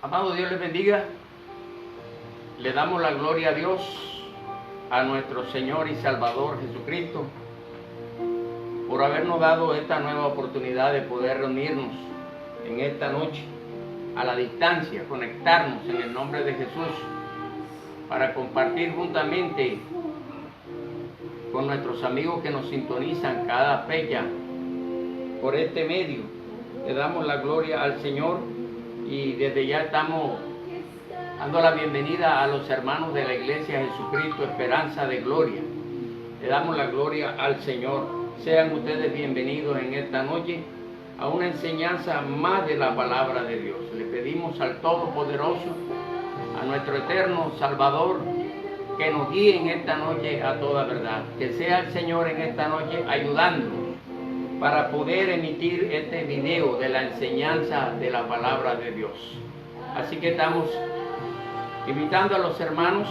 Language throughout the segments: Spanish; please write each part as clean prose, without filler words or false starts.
Amado, Dios les bendiga. Le damos la gloria a Dios, a nuestro Señor y Salvador Jesucristo, por habernos dado esta nueva oportunidad de poder reunirnos en esta noche, a la distancia, conectarnos en el nombre de Jesús, para compartir juntamente con nuestros amigos que nos sintonizan cada fecha por este medio. Le damos la gloria al Señor y desde ya estamos dando la bienvenida a los hermanos de la Iglesia Jesucristo Esperanza de Gloria. Le damos la gloria al Señor. Sean ustedes bienvenidos en esta noche a una enseñanza más de la palabra de Dios. Le pedimos al Todopoderoso, a nuestro eterno Salvador, que nos guíe en esta noche a toda verdad. Que sea el Señor en esta noche ayudándonos para poder emitir este video de la enseñanza de la palabra de Dios. Así que estamos invitando a los hermanos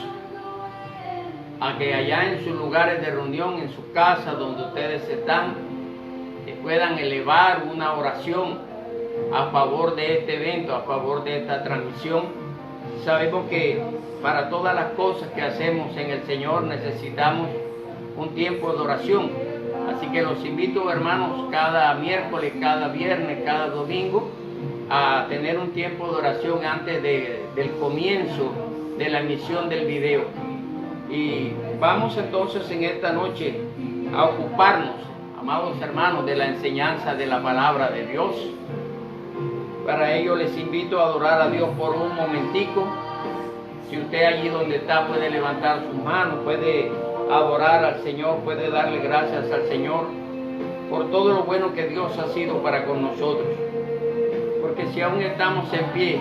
a que allá en sus lugares de reunión, en sus casas donde ustedes están, puedan elevar una oración a favor de este evento, a favor de esta transmisión. Sabemos que para todas las cosas que hacemos en el Señor necesitamos un tiempo de oración. Así que los invito, hermanos, cada miércoles, cada viernes, cada domingo, a tener un tiempo de oración antes del comienzo de la emisión del video. Y vamos entonces en esta noche a ocuparnos, amados hermanos, de la enseñanza de la palabra de Dios. Para ello les invito a adorar a Dios por un momentico. Si usted allí donde está puede levantar sus manos, puede adorar al Señor, puede darle gracias al Señor por todo lo bueno que Dios ha sido para con nosotros. Porque si aún estamos en pie,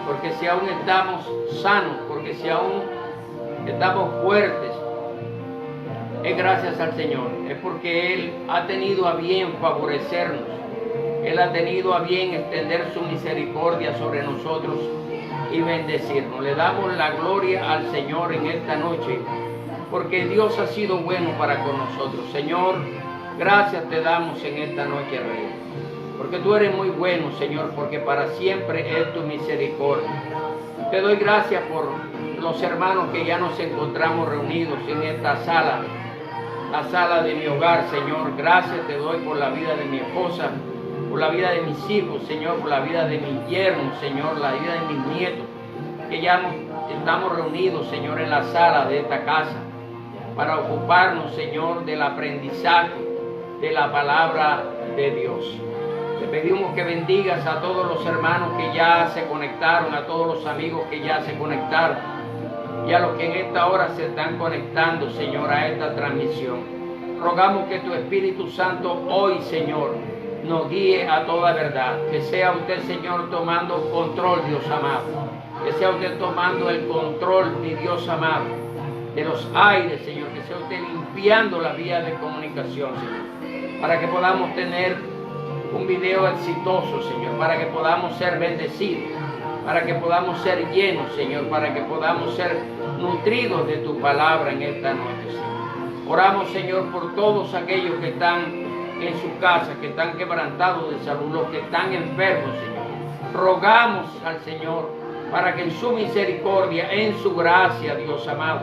porque si aún estamos sanos, porque si aún estamos fuertes, es gracias al Señor, es porque Él ha tenido a bien favorecernos, Él ha tenido a bien extender su misericordia sobre nosotros y bendecirnos. Le damos la gloria al Señor en esta noche, porque Dios ha sido bueno para con nosotros. Señor, gracias te damos en esta noche, Rey, porque tú eres muy bueno, Señor, porque para siempre es tu misericordia. Te doy gracias por los hermanos que ya nos encontramos reunidos en esta sala, la sala de mi hogar, Señor. Gracias te doy por la vida de mi esposa, por la vida de mis hijos, Señor, por la vida de mis yernos, Señor, la vida de mis nietos, que ya estamos reunidos, Señor, en la sala de esta casa, para ocuparnos, Señor, del aprendizaje de la palabra de Dios. Te pedimos que bendigas a todos los hermanos que ya se conectaron, a todos los amigos que ya se conectaron y a los que en esta hora se están conectando, Señor, a esta transmisión. Rogamos que tu Espíritu Santo hoy, Señor, nos guíe a toda verdad. Que sea usted, Señor, tomando control, Dios amado. Que sea usted tomando el control, mi Dios amado, de los aires, Señor. Que sea usted limpiando la vía de comunicación, Señor, para que podamos tener un video exitoso, Señor, para que podamos ser bendecidos, para que podamos ser llenos, Señor, para que podamos ser nutridos de tu palabra en esta noche, Señor. Oramos, Señor, por todos aquellos que están en sus casas, que están quebrantados de salud, los que están enfermos, Señor. Rogamos al Señor para que en su misericordia, en su gracia, Dios amado,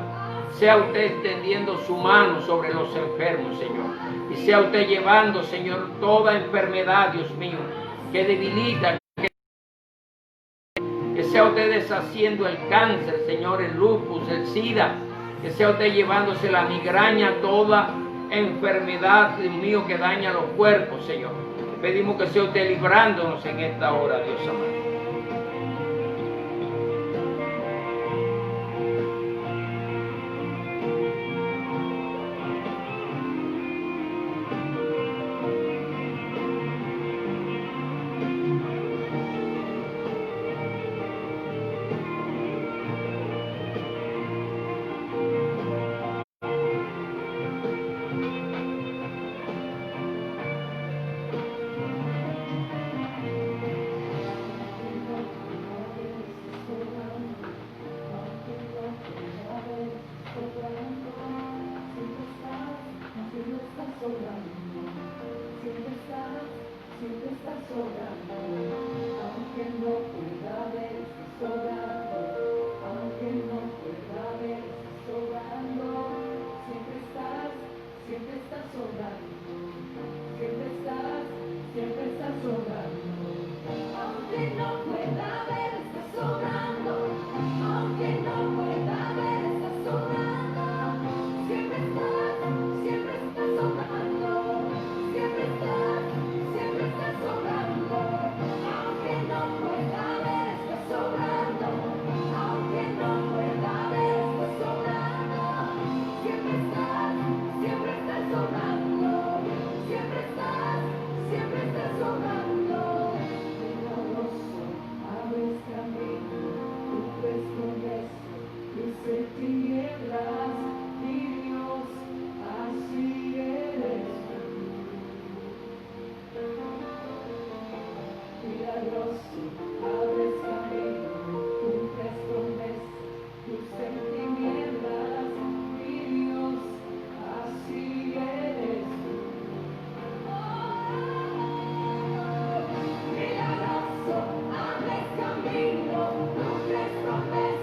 sea usted extendiendo su mano sobre los enfermos, Señor. Y sea usted llevando, Señor, toda enfermedad, Dios mío, que debilita, que sea usted deshaciendo el cáncer, Señor, el lupus, el SIDA, que sea usted llevándose la migraña, toda enfermedad, Dios mío, que daña los cuerpos, Señor. Pedimos que sea usted librándonos en esta hora, Dios amado.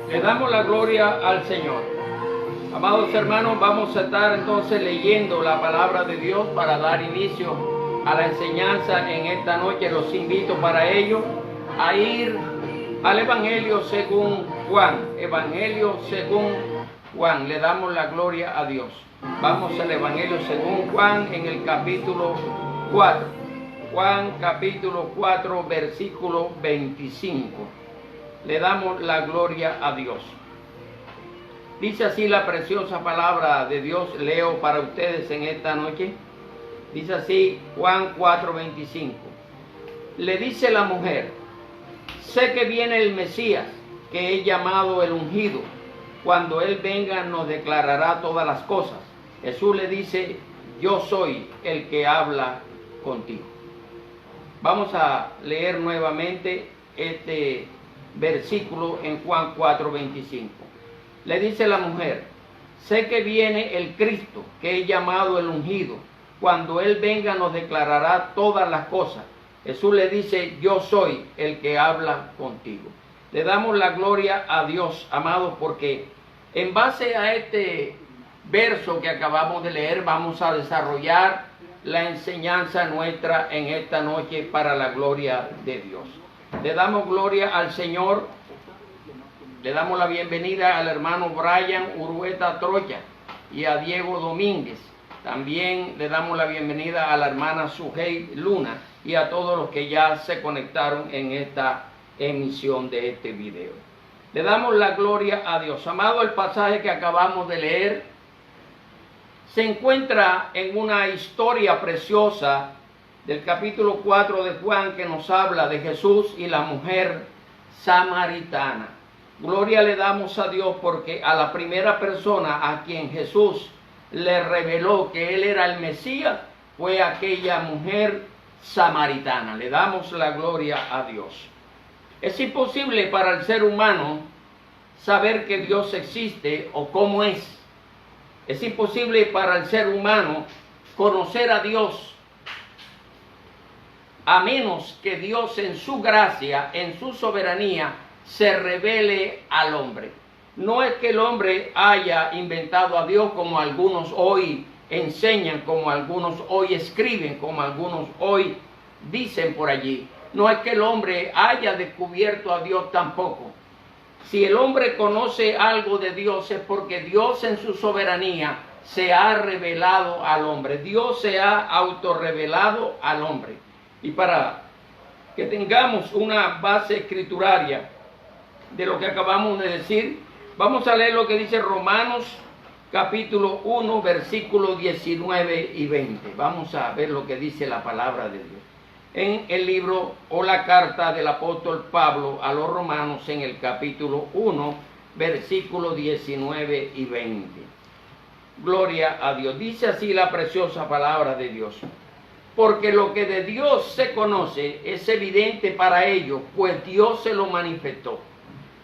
Le damos la gloria al Señor. Amados hermanos, vamos a estar entonces leyendo la palabra de Dios para dar inicio a la enseñanza en esta noche. Los invito para ello a ir al Evangelio según Juan. Evangelio según Juan. Le damos la gloria a Dios. Vamos al Evangelio según Juan en el capítulo 4. Juan capítulo 4 versículo 25. Le damos la gloria a Dios. Dice así la preciosa palabra de Dios. Leo para ustedes en esta noche. Dice así Juan 4:25. Le dice la mujer: sé que viene el Mesías, que es llamado el ungido. Cuando Él venga nos declarará todas las cosas. Jesús le dice: yo soy el que habla contigo. Vamos a leer nuevamente este versículo en Juan 4:25. Le dice la mujer: sé que viene el Cristo, que es llamado el ungido. Cuando Él venga nos declarará todas las cosas. Jesús le dice: yo soy el que habla contigo. Le damos la gloria a Dios, amados, porque en base a este verso que acabamos de leer vamos a desarrollar la enseñanza nuestra en esta noche para la gloria de Dios. Le damos gloria al Señor. Le damos la bienvenida al hermano Brian Urueta Troya y a Diego Domínguez. También le damos la bienvenida a la hermana Sujei Luna y a todos los que ya se conectaron en esta emisión de este video. Le damos la gloria a Dios. Amado, el pasaje que acabamos de leer se encuentra en una historia preciosa del capítulo 4 de Juan, que nos habla de Jesús y la mujer samaritana. Gloria le damos a Dios porque a la primera persona a quien Jesús le reveló que Él era el Mesías fue aquella mujer samaritana. Le damos la gloria a Dios. Es imposible para el ser humano saber que Dios existe o cómo es. Es imposible para el ser humano conocer a Dios a menos que Dios en su gracia, en su soberanía, se revele al hombre. No es que el hombre haya inventado a Dios como algunos hoy enseñan, como algunos hoy escriben, como algunos hoy dicen por allí. No es que el hombre haya descubierto a Dios tampoco. Si el hombre conoce algo de Dios es porque Dios en su soberanía se ha revelado al hombre. Dios se ha autorrevelado al hombre. Y para que tengamos una base escrituraria de lo que acabamos de decir, vamos a leer lo que dice Romanos capítulo 1, versículos 19 y 20. Vamos a ver lo que dice la palabra de Dios. En el libro o la carta del apóstol Pablo a los romanos en el capítulo 1, versículos 19 y 20. Gloria a Dios. Dice así la preciosa palabra de Dios. Porque lo que de Dios se conoce es evidente para ellos, pues Dios se lo manifestó.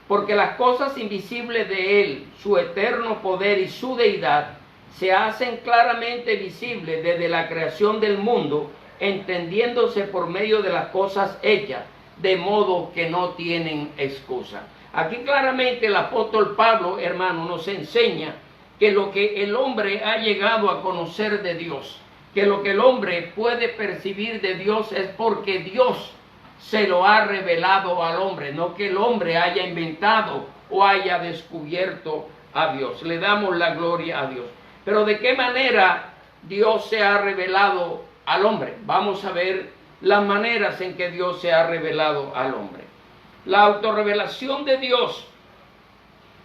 Porque las cosas invisibles de Él, su eterno poder y su deidad, se hacen claramente visibles desde la creación del mundo, entendiéndose por medio de las cosas hechas, de modo que no tienen excusa. Aquí claramente el apóstol Pablo, hermano, nos enseña que lo que el hombre ha llegado a conocer de Dios, que lo que el hombre puede percibir de Dios es porque Dios se lo ha revelado al hombre, no que el hombre haya inventado o haya descubierto a Dios. Le damos la gloria a Dios. Pero ¿de qué manera Dios se ha revelado al hombre? Vamos a ver las maneras en que Dios se ha revelado al hombre. La autorrevelación de Dios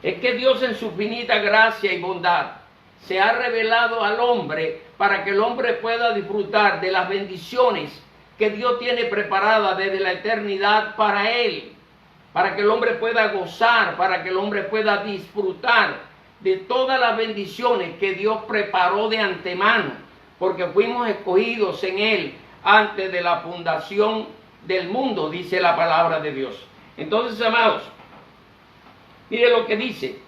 es que Dios en su finita gracia y bondad se ha revelado al hombre para que el hombre pueda disfrutar de las bendiciones que Dios tiene preparadas desde la eternidad para él, para que el hombre pueda gozar, para que el hombre pueda disfrutar de todas las bendiciones que Dios preparó de antemano, porque fuimos escogidos en Él antes de la fundación del mundo, dice la palabra de Dios. Entonces, amados, mire lo que dice.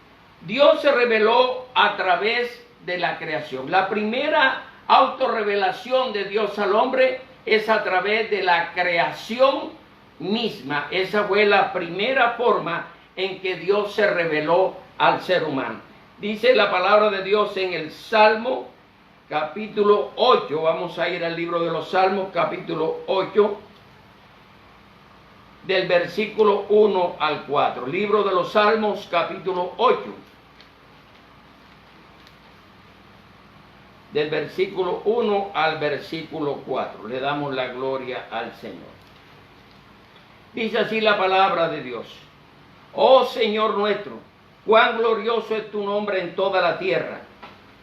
Dios se reveló a través de la creación. La primera autorrevelación de Dios al hombre es a través de la creación misma. Esa fue la primera forma en que Dios se reveló al ser humano. Dice la palabra de Dios en el Salmo capítulo 8. Vamos a ir al libro de los Salmos, capítulo 8, del versículo 1 al 4. Libro de los Salmos, capítulo 8. Del versículo 1 al versículo 4. Le damos la gloria al Señor. Dice así la palabra de Dios. Oh Señor nuestro, cuán glorioso es tu nombre en toda la tierra.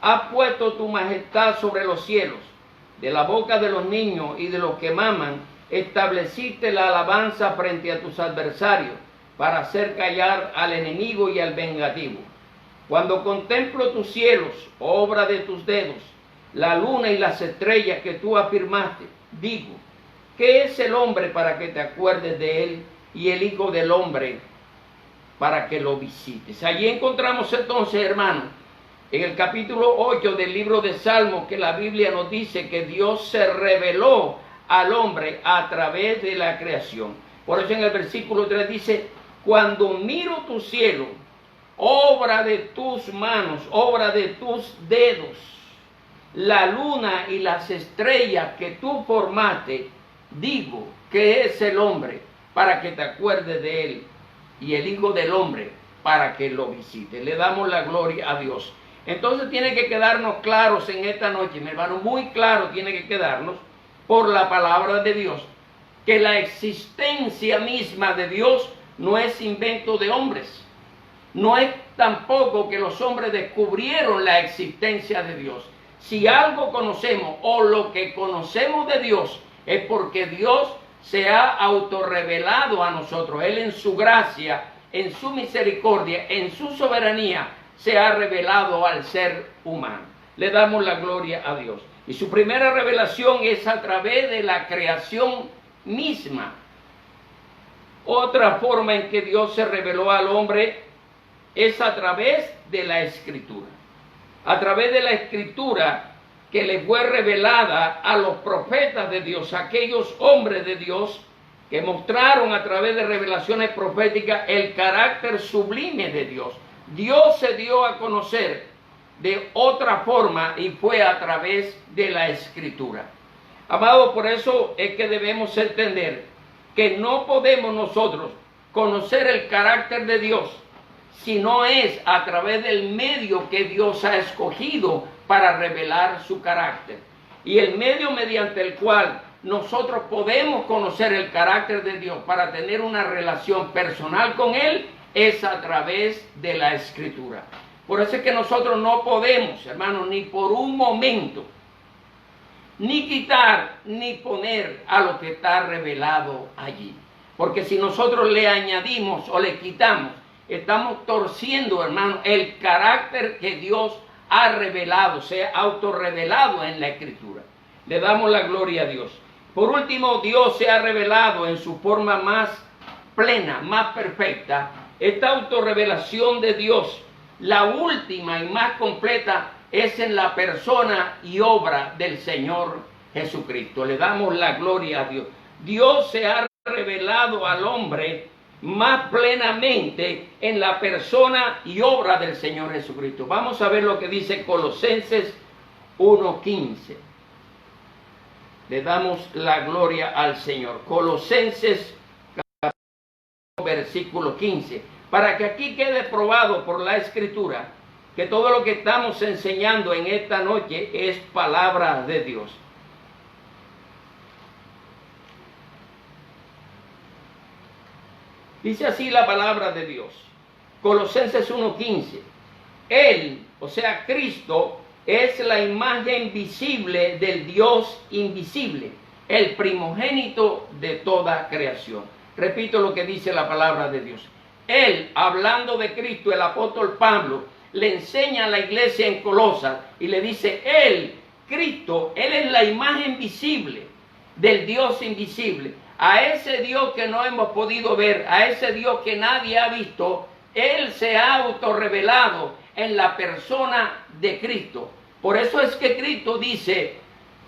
Has puesto tu majestad sobre los cielos. De la boca de los niños y de los que maman, estableciste la alabanza frente a tus adversarios, para hacer callar al enemigo y al vengativo. Cuando contemplo tus cielos, obra de tus dedos, la luna y las estrellas que tú afirmaste, digo, ¿qué es el hombre para que te acuerdes de él, y el hijo del hombre para que lo visites? Allí encontramos entonces, hermanos, en el capítulo 8 del libro de Salmos, que la Biblia nos dice que Dios se reveló al hombre a través de la creación. Por eso en el versículo 3 dice, cuando miro tu cielo, obra de tus manos, obra de tus dedos, la luna y las estrellas que tú formaste, digo, que es el hombre para que te acuerdes de él, y el hijo del hombre para que lo visite. Le damos la gloria a Dios. Entonces tiene que quedarnos claros en esta noche, mi hermano, muy claro tiene que quedarnos por la palabra de Dios, que la existencia misma de Dios no es invento de hombres. No es tampoco que los hombres descubrieron la existencia de Dios. Si algo conocemos o lo que conocemos de Dios es porque Dios se ha autorrevelado a nosotros. Él en su gracia, en su misericordia, en su soberanía, se ha revelado al ser humano. Le damos la gloria a Dios. Y su primera revelación es a través de la creación misma. Otra forma en que Dios se reveló al hombre es a través de la Escritura. A través de la Escritura que le fue revelada a los profetas de Dios, aquellos hombres de Dios que mostraron a través de revelaciones proféticas el carácter sublime de Dios. Dios se dio a conocer de otra forma y fue a través de la Escritura. Amado, por eso es que debemos entender que no podemos nosotros conocer el carácter de Dios si no es a través del medio que Dios ha escogido para revelar su carácter. Y el medio mediante el cual nosotros podemos conocer el carácter de Dios para tener una relación personal con Él es a través de la Escritura. Por eso es que nosotros no podemos, hermanos, ni por un momento, ni quitar, ni poner a lo que está revelado allí. Porque si nosotros le añadimos o le quitamos, estamos torciendo, hermano, el carácter que Dios ha revelado, se ha autorrevelado en la Escritura. Le damos la gloria a Dios. Por último, Dios se ha revelado en su forma más plena, más perfecta. Esta autorrevelación de Dios, la última y más completa, es en la persona y obra del Señor Jesucristo. Le damos la gloria a Dios. Dios se ha revelado al hombre más plenamente en la persona y obra del Señor Jesucristo. Vamos a ver lo que dice Colosenses 1:15. Le damos la gloria al Señor. Colosenses versículo 15. Para que aquí quede probado por la Escritura que todo lo que estamos enseñando en esta noche es palabra de Dios. Dice así la palabra de Dios. Colosenses 1:15. Él, o sea Cristo, es la imagen visible del Dios invisible, el primogénito de toda creación. Repito lo que dice la palabra de Dios. Él, hablando de Cristo, el apóstol Pablo, le enseña a la iglesia en Colosas y le dice, Él, Cristo, Él es la imagen visible del Dios invisible, a ese Dios que no hemos podido ver, a ese Dios que nadie ha visto, Él se ha autorrevelado en la persona de Cristo. Por eso es que Cristo dice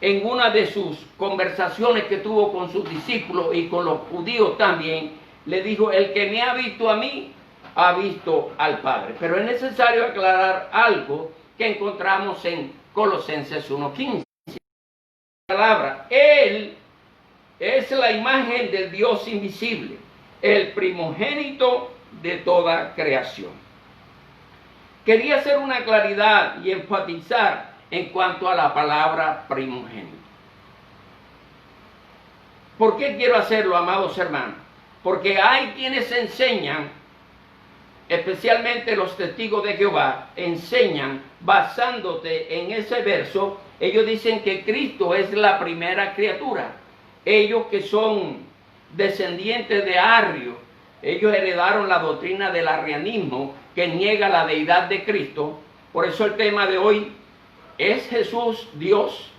en una de sus conversaciones que tuvo con sus discípulos y con los judíos también, le dijo: el que me ha visto a mí, ha visto al Padre. Pero es necesario aclarar algo que encontramos en Colosenses 1:15. La palabra, Él es la imagen del Dios invisible, el primogénito de toda creación. Quería hacer una claridad y enfatizar en cuanto a la palabra primogénito. ¿Por qué quiero hacerlo, amados hermanos? Porque hay quienes enseñan, especialmente los testigos de Jehová, enseñan basándote en ese verso. Ellos dicen que Cristo es la primera criatura. Ellos que son descendientes de Arrio, ellos heredaron la doctrina del arrianismo que niega la deidad de Cristo. Por eso el tema de hoy es Jesús Dios.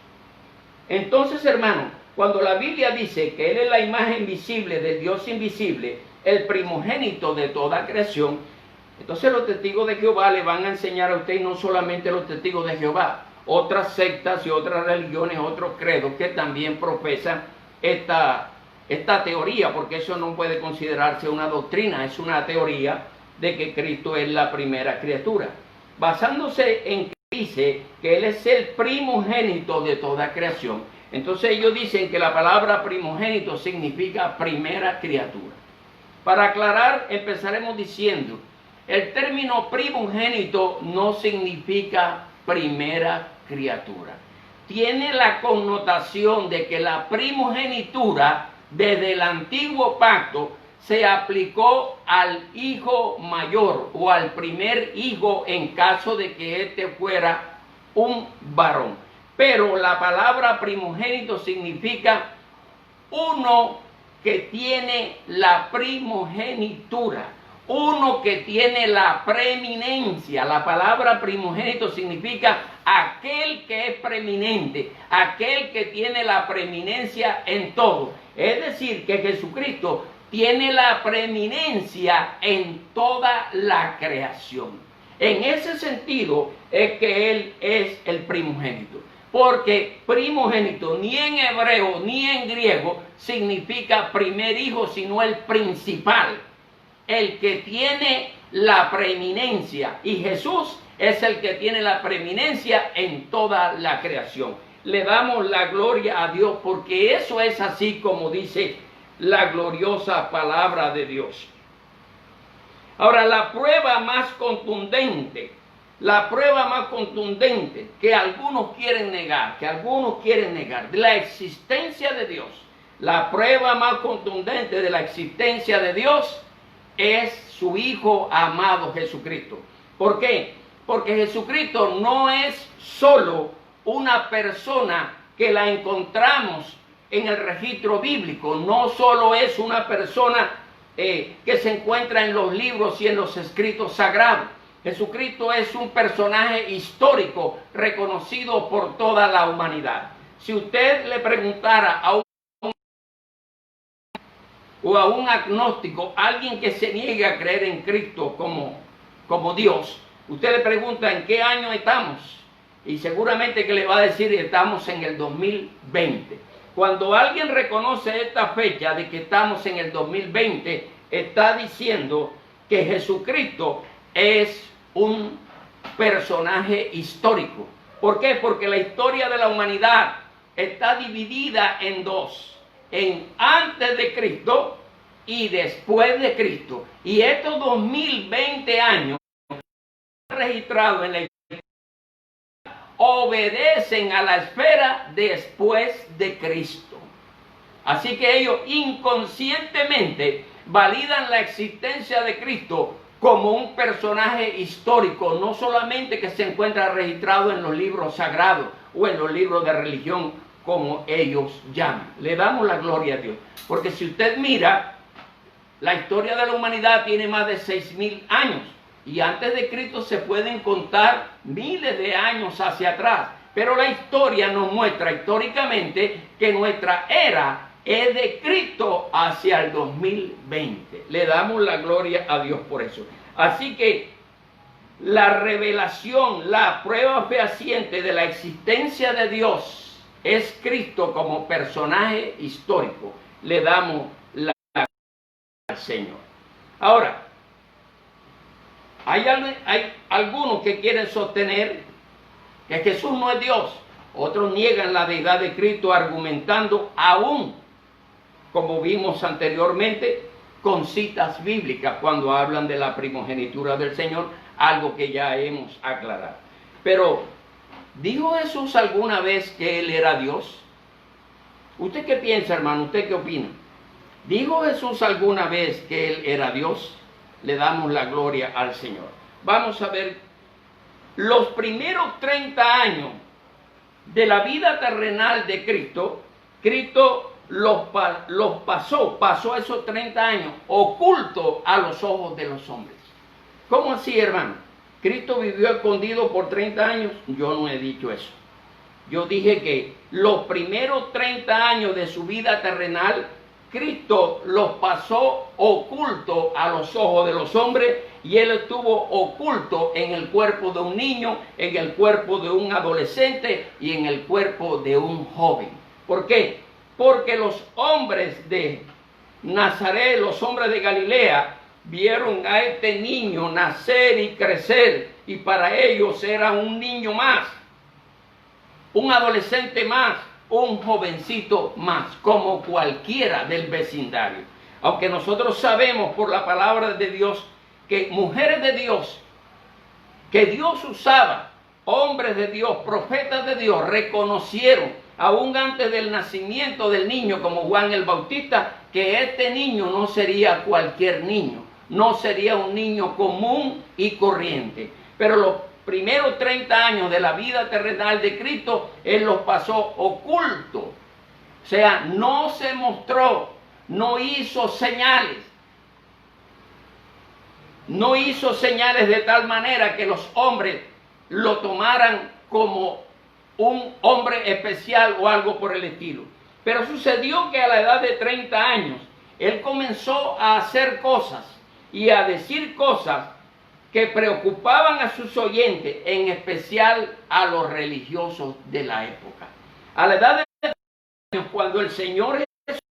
Entonces, hermano, cuando la Biblia dice que Él es la imagen visible del Dios invisible, el primogénito de toda creación, entonces los testigos de Jehová le van a enseñar a usted, y no solamente los testigos de Jehová, otras sectas y otras religiones, otros credos que también profesan esta teoría, porque eso no puede considerarse una doctrina, es una teoría de que Cristo es la primera criatura, basándose en que dice que Él es el primogénito de toda creación. Entonces ellos dicen que la palabra primogénito significa primera criatura. Para aclarar, empezaremos diciendo, el término primogénito no significa primera criatura. Tiene la connotación de que la primogenitura desde el antiguo pacto se aplicó al hijo mayor o al primer hijo en caso de que éste fuera un varón. Pero la palabra primogénito significa uno que tiene la primogenitura, uno que tiene la preeminencia. La palabra primogénito significa aquel que es preeminente, aquel que tiene la preeminencia en todo. Es decir, que Jesucristo tiene la preeminencia en toda la creación. En ese sentido es que Él es el primogénito. Porque primogénito ni en hebreo ni en griego significa primer hijo, sino el principal, el que tiene la preeminencia. Y Jesús es el que tiene la preeminencia en toda la creación. Le damos la gloria a Dios porque eso es así como dice la gloriosa palabra de Dios. Ahora, la prueba más contundente que algunos quieren negar, de la existencia de Dios, la prueba más contundente de la existencia de Dios es su Hijo amado Jesucristo. ¿Por qué? Porque Jesucristo no es solo una persona que la encontramos en el registro bíblico, no solo es una persona que se encuentra en los libros y en los escritos sagrados. Jesucristo es un personaje histórico reconocido por toda la humanidad. Si usted le preguntara a un agnóstico, alguien que se niegue a creer en Cristo como Dios, usted le pregunta en qué año estamos, y seguramente que le va a decir estamos en el 2020. Cuando alguien reconoce esta fecha de que estamos en el 2020, está diciendo que Jesucristo es un personaje histórico. ¿Por qué? Porque la historia de la humanidad está dividida en dos, en antes de Cristo y después de Cristo. Y estos 2020 años registrados en la historia obedecen a la esfera después de Cristo. Así que ellos inconscientemente validan la existencia de Cristo como un personaje histórico, no solamente que se encuentra registrado en los libros sagrados o en los libros de religión, como ellos llaman. Le damos la gloria a Dios. Porque si usted mira, la historia de la humanidad tiene más de 6.000 años. Y antes de Cristo se pueden contar miles de años hacia atrás. Pero la historia nos muestra históricamente que nuestra era es de Cristo hacia el 2020. Le damos la gloria a Dios por eso. Así que la revelación, la prueba fehaciente de la existencia de Dios es Cristo como personaje histórico. Le damos la gloria al Señor. Ahora, hay algunos que quieren sostener que Jesús no es Dios. Otros niegan la deidad de Cristo argumentando aún, como vimos anteriormente, con citas bíblicas cuando hablan de la primogenitura del Señor, algo que ya hemos aclarado. Pero, ¿dijo Jesús alguna vez que Él era Dios? ¿Usted qué piensa, hermano? ¿Usted qué opina? ¿Dijo Jesús alguna vez que Él era Dios? Le damos la gloria al Señor. Vamos a ver, los primeros 30 años de la vida terrenal de Cristo, Cristo los pasó esos 30 años oculto a los ojos de los hombres. ¿Cómo así, hermano? ¿Cristo vivió escondido por 30 años? Yo no he dicho eso. Yo dije que los primeros 30 años de su vida terrenal, Cristo los pasó oculto a los ojos de los hombres, y Él estuvo oculto en el cuerpo de un niño, en el cuerpo de un adolescente y en el cuerpo de un joven. ¿Por qué? Porque los hombres de Nazaret, los hombres de Galilea, vieron a este niño nacer y crecer, y para ellos era un niño más, un adolescente más, un jovencito más, como cualquiera del vecindario. Aunque nosotros sabemos por la palabra de Dios que mujeres de Dios, que Dios usaba, hombres de Dios, profetas de Dios, reconocieron aún antes del nacimiento del niño, como Juan el Bautista, que este niño no sería cualquier niño, no sería un niño común y corriente. Pero los primeros 30 años de la vida terrenal de Cristo, Él los pasó oculto. O sea, no se mostró, no hizo señales. No hizo señales de tal manera que los hombres lo tomaran como un hombre especial o algo por el estilo. Pero sucedió que a la edad de 30 años, Él comenzó a hacer cosas y a decir cosas que preocupaban a sus oyentes, en especial a los religiosos de la época. A la edad de 30 años, cuando el Señor Jesús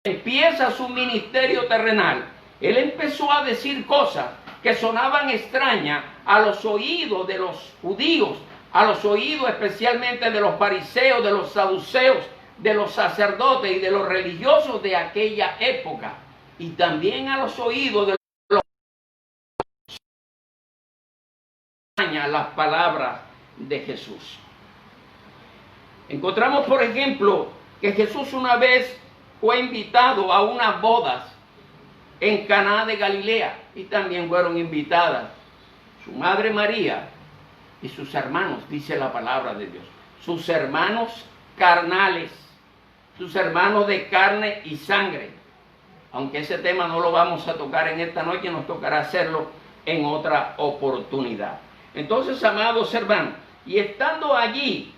empieza su ministerio terrenal, Él empezó a decir cosas que sonaban extrañas a los oídos de los judíos, a los oídos especialmente de los fariseos, de los saduceos, de los sacerdotes y de los religiosos de aquella época, y también a los oídos de las palabras de Jesús. Encontramos, por ejemplo, que Jesús una vez fue invitado a unas bodas en Caná de Galilea, y también fueron invitadas su madre María y sus hermanos, dice la palabra de Dios, sus hermanos carnales, sus hermanos de carne y sangre. Aunque ese tema no lo vamos a tocar en esta noche, nos tocará hacerlo en otra oportunidad. Entonces, amados hermanos, y estando allí,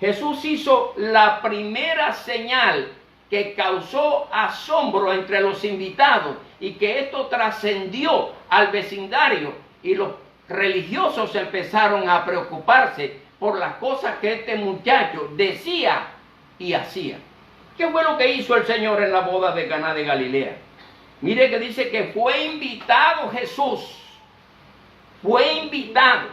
Jesús hizo la primera señal que causó asombro entre los invitados, y que esto trascendió al vecindario, y los religiosos empezaron a preocuparse por las cosas que este muchacho decía y hacía. ¿Qué fue lo que hizo el Señor en la boda de Caná de Galilea? Mire que dice que fue invitado Jesús. Fue invitado.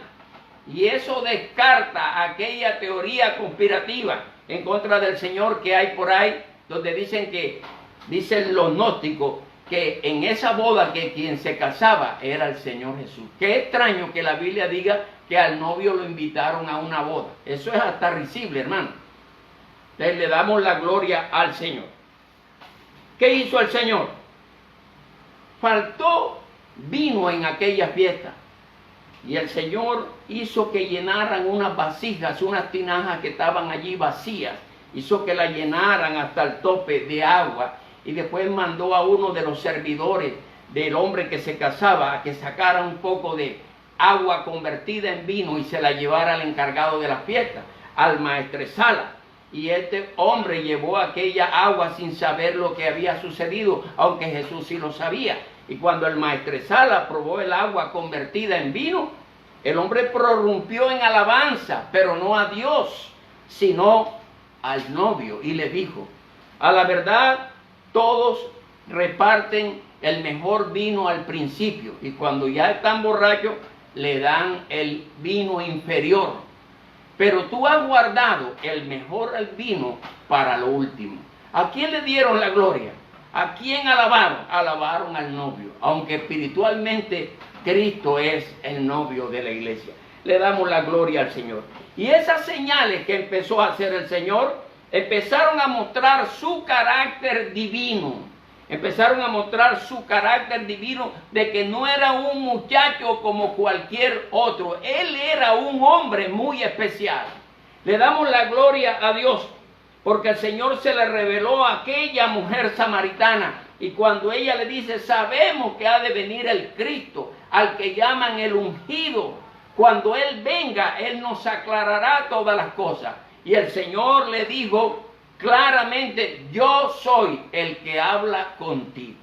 Y eso descarta aquella teoría conspirativa en contra del Señor que hay por ahí, donde dicen los gnósticos que en esa boda que quien se casaba era el Señor Jesús. Qué extraño que la Biblia diga que al novio lo invitaron a una boda. Eso es hasta risible, hermano. Entonces le damos la gloria al Señor. ¿Qué hizo el Señor? Faltó vino en aquella fiesta. Y el Señor hizo que llenaran unas vasijas, unas tinajas que estaban allí vacías. Hizo que la llenaran hasta el tope de agua. Y después mandó a uno de los servidores del hombre que se casaba a que sacara un poco de agua convertida en vino y se la llevara al encargado de la fiesta, al maestresala. y este hombre llevó aquella agua sin saber lo que había sucedido, aunque Jesús sí lo sabía. Y cuando el maestresala probó el agua convertida en vino, el hombre prorrumpió en alabanza, pero no a Dios, sino al novio, y le dijo: a la verdad, todos reparten el mejor vino al principio, y cuando ya están borrachos, le dan el vino inferior. Pero tú has guardado el mejor vino para lo último. ¿A quién le dieron la gloria? ¿A quién alabaron? Alabaron al novio, aunque espiritualmente Cristo es el novio de la iglesia. Le damos la gloria al Señor. Y esas señales que empezó a hacer el Señor empezaron a mostrar su carácter divino. Empezaron a mostrar su carácter divino de que no era un muchacho como cualquier otro. Él era un hombre muy especial. Le damos la gloria a Dios porque el Señor se le reveló a aquella mujer samaritana. Y cuando ella le dice: sabemos que ha de venir el Cristo, al que llaman el ungido. Cuando Él venga, Él nos aclarará todas las cosas. Y el Señor le dijo claramente: yo soy el que habla contigo.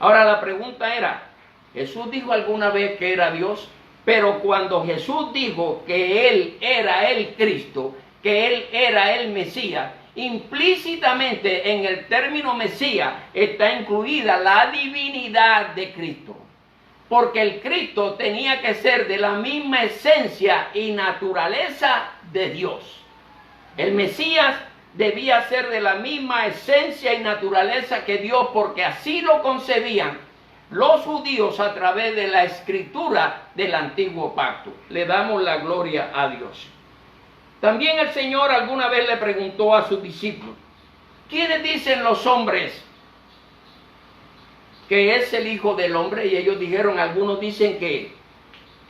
Ahora la pregunta era: ¿Jesús dijo alguna vez que era Dios? Pero cuando Jesús dijo que Él era el Cristo, que Él era el Mesías, implícitamente en el término Mesías está incluida la divinidad de Cristo. Porque el Cristo tenía que ser de la misma esencia y naturaleza de Dios. El Mesías debía ser de la misma esencia y naturaleza que Dios, porque así lo concebían los judíos a través de la escritura del antiguo pacto. Le damos la gloria a Dios. También el Señor alguna vez le preguntó a sus discípulos: ¿quiénes dicen los hombres que es el Hijo del Hombre? Y ellos dijeron: algunos dicen que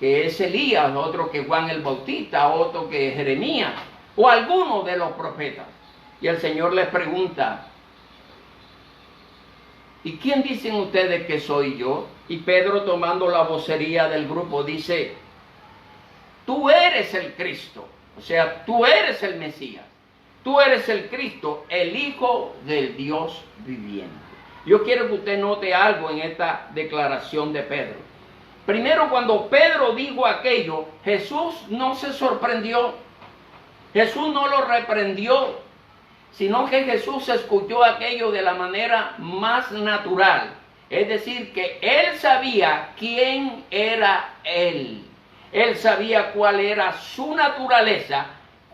es Elías, otros que Juan el Bautista, otros que Jeremías, o alguno de los profetas. Y el Señor les pregunta: ¿y quién dicen ustedes que soy yo? Y Pedro, tomando la vocería del grupo, dice: tú eres el Cristo, o sea, tú eres el Mesías, tú eres el Cristo, el Hijo del Dios viviente. Yo quiero que usted note algo en esta declaración de Pedro. Primero, cuando Pedro dijo aquello, Jesús no se sorprendió, Jesús no lo reprendió, sino que Jesús escuchó aquello de la manera más natural. Es decir, que Él sabía quién era Él. Él sabía cuál era su naturaleza,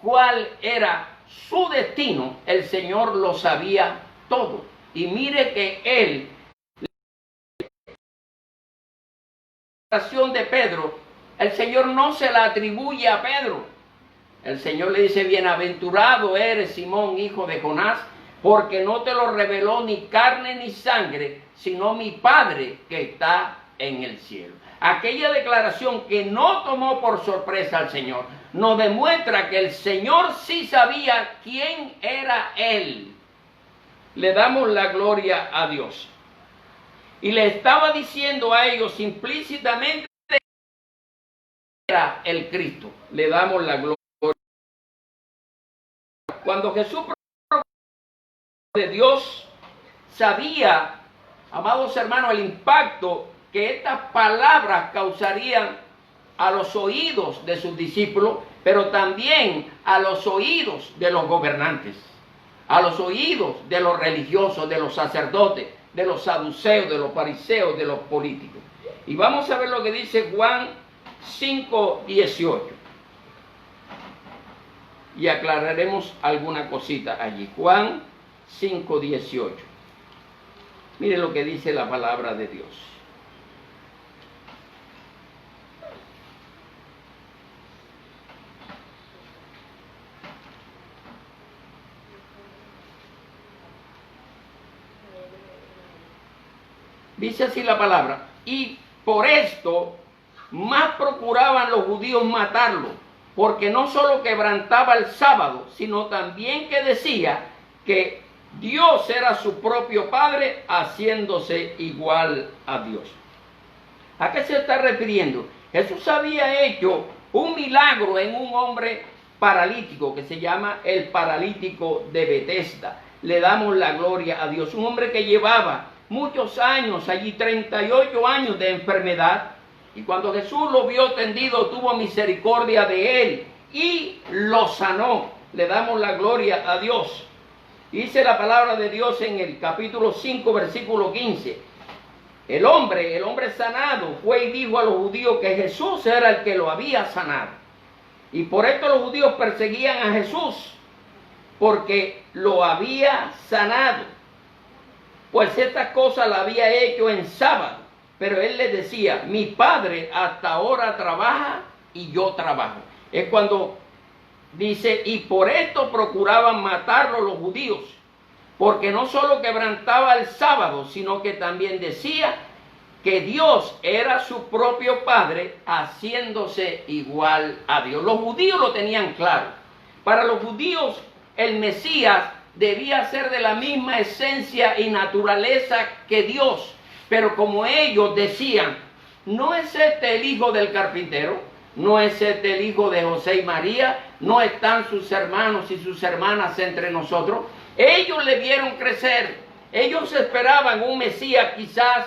cuál era su destino. El Señor lo sabía todo. Y mire que Él, la oración de Pedro, el Señor no se la atribuye a Pedro. El Señor le dice: bienaventurado eres, Simón, hijo de Jonás, porque no te lo reveló ni carne ni sangre, sino mi Padre que está en el cielo. Aquella declaración que no tomó por sorpresa al Señor, nos demuestra que el Señor sí sabía quién era Él. Le damos la gloria a Dios. Y le estaba diciendo a ellos implícitamente que era el Cristo. Le damos la gloria. Cuando Jesús de Dios sabía, amados hermanos, el impacto que estas palabras causarían a los oídos de sus discípulos, pero también a los oídos de los gobernantes, a los oídos de los religiosos, de los sacerdotes, de los saduceos, de los fariseos, de los políticos. Y vamos a ver lo que dice Juan 5:18. Y aclararemos alguna cosita allí. Juan 5:18. Mire lo que dice la palabra de Dios. Dice así la palabra: y por esto más procuraban los judíos matarlo, porque no solo quebrantaba el sábado, sino también que decía que Dios era su propio Padre, haciéndose igual a Dios. ¿A qué se está refiriendo? Jesús había hecho un milagro en un hombre paralítico que se llama el paralítico de Betesda. Le damos la gloria a Dios. Un hombre que llevaba muchos años allí, 38 años de enfermedad, y cuando Jesús lo vio tendido, tuvo misericordia de él y lo sanó. Le damos la gloria a Dios. Dice la palabra de Dios en el capítulo 5, versículo 15. El hombre sanado fue y dijo a los judíos que Jesús era el que lo había sanado. Y por esto los judíos perseguían a Jesús, porque lo había sanado. Pues esta cosa la había hecho en sábado. Pero él les decía, mi padre hasta ahora trabaja y yo trabajo. Es cuando dice, y por esto procuraban matarlo los judíos, porque no solo quebrantaba el sábado, sino que también decía que Dios era su propio Padre, haciéndose igual a Dios. Los judíos lo tenían claro. Para los judíos, el Mesías debía ser de la misma esencia y naturaleza que Dios. Pero como ellos decían, ¿no es este el hijo del carpintero? ¿No es este el hijo de José y María? ¿No están sus hermanos y sus hermanas entre nosotros? Ellos le vieron crecer. Ellos esperaban un Mesías quizás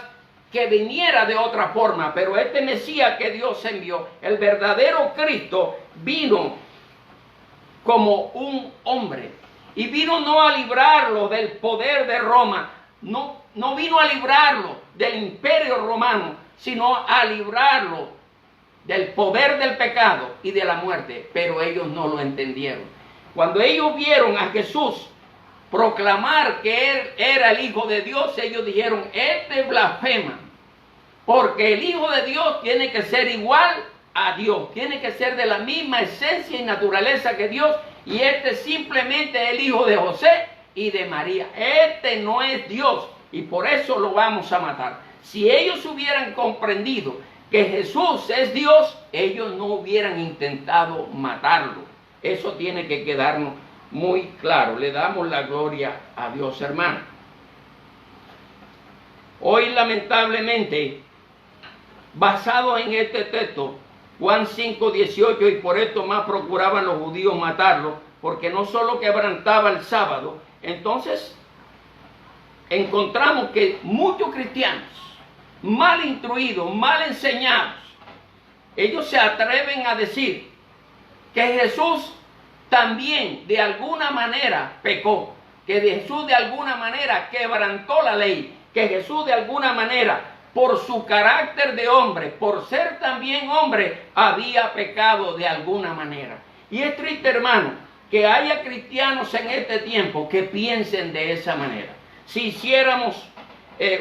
que viniera de otra forma, pero este Mesías que Dios envió, el verdadero Cristo, vino como un hombre. Y vino no a librarlo del poder de Roma, no vino a librarlo del imperio romano, sino a librarlo del poder del pecado y de la muerte. Pero ellos no lo entendieron. Cuando ellos vieron a Jesús proclamar que él era el Hijo de Dios, ellos dijeron, este blasfema, porque el Hijo de Dios tiene que ser igual a Dios, tiene que ser de la misma esencia y naturaleza que Dios, y este simplemente es el hijo de José y de María. Este no es Dios, y por eso lo vamos a matar. Si ellos hubieran comprendido que Jesús es Dios, ellos no hubieran intentado matarlo. Eso tiene que quedarnos muy claro. Le damos la gloria a Dios, hermano. Hoy, lamentablemente, basado en este texto, Juan 5, 18, y por esto más procuraban los judíos matarlo, porque no solo quebrantaba el sábado. Entonces, encontramos que muchos cristianos, mal instruidos, mal enseñados, ellos se atreven a decir que Jesús también de alguna manera pecó, que Jesús de alguna manera quebrantó la ley, que Jesús de alguna manera, por su carácter de hombre, por ser también hombre, había pecado de alguna manera. Y es triste, hermano, que haya cristianos en este tiempo que piensen de esa manera. Si hiciéramos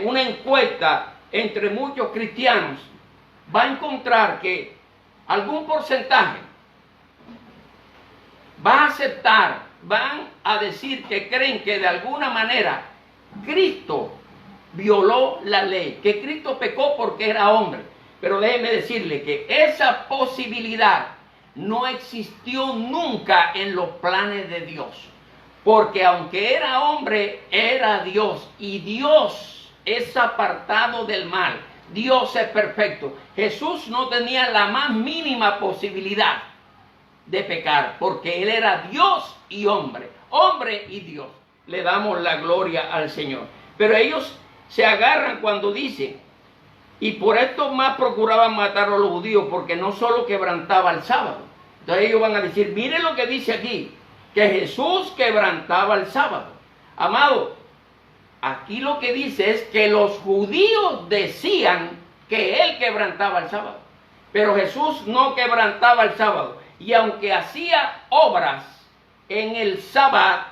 una encuesta entre muchos cristianos, va a encontrar que algún porcentaje va a aceptar, van a decir que creen que de alguna manera Cristo violó la ley, que Cristo pecó porque era hombre. Pero déjeme decirle que esa posibilidad no existió nunca en los planes de Dios. Porque aunque era hombre, era Dios. Y Dios es apartado del mal. Dios es perfecto. Jesús no tenía la más mínima posibilidad de pecar, porque Él era Dios y hombre. Hombre y Dios. Le damos la gloria al Señor. Pero ellos se agarran cuando dicen, y por esto más procuraban matar a los judíos, porque no solo quebrantaba el sábado. Entonces ellos van a decir, miren lo que dice aquí, que Jesús quebrantaba el sábado. Amado, aquí lo que dice es que los judíos decían que Él quebrantaba el sábado, pero Jesús no quebrantaba el sábado. Y aunque hacía obras en el sábado,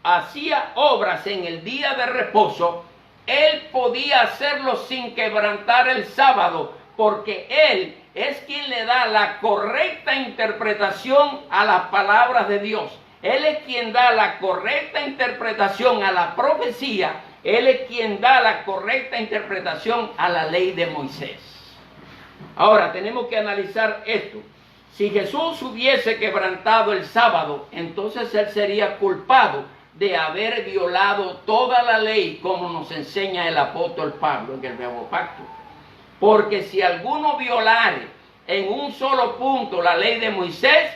hacía obras en el día de reposo, Él podía hacerlo sin quebrantar el sábado, porque Él es quien le da la correcta interpretación a las palabras de Dios. Él es quien da la correcta interpretación a la profecía. Él es quien da la correcta interpretación a la ley de Moisés. Ahora, tenemos que analizar esto. Si Jesús hubiese quebrantado el sábado, entonces Él sería culpado de haber violado toda la ley, como nos enseña el apóstol Pablo en el Nuevo Pacto. Porque si alguno violare en un solo punto la ley de Moisés,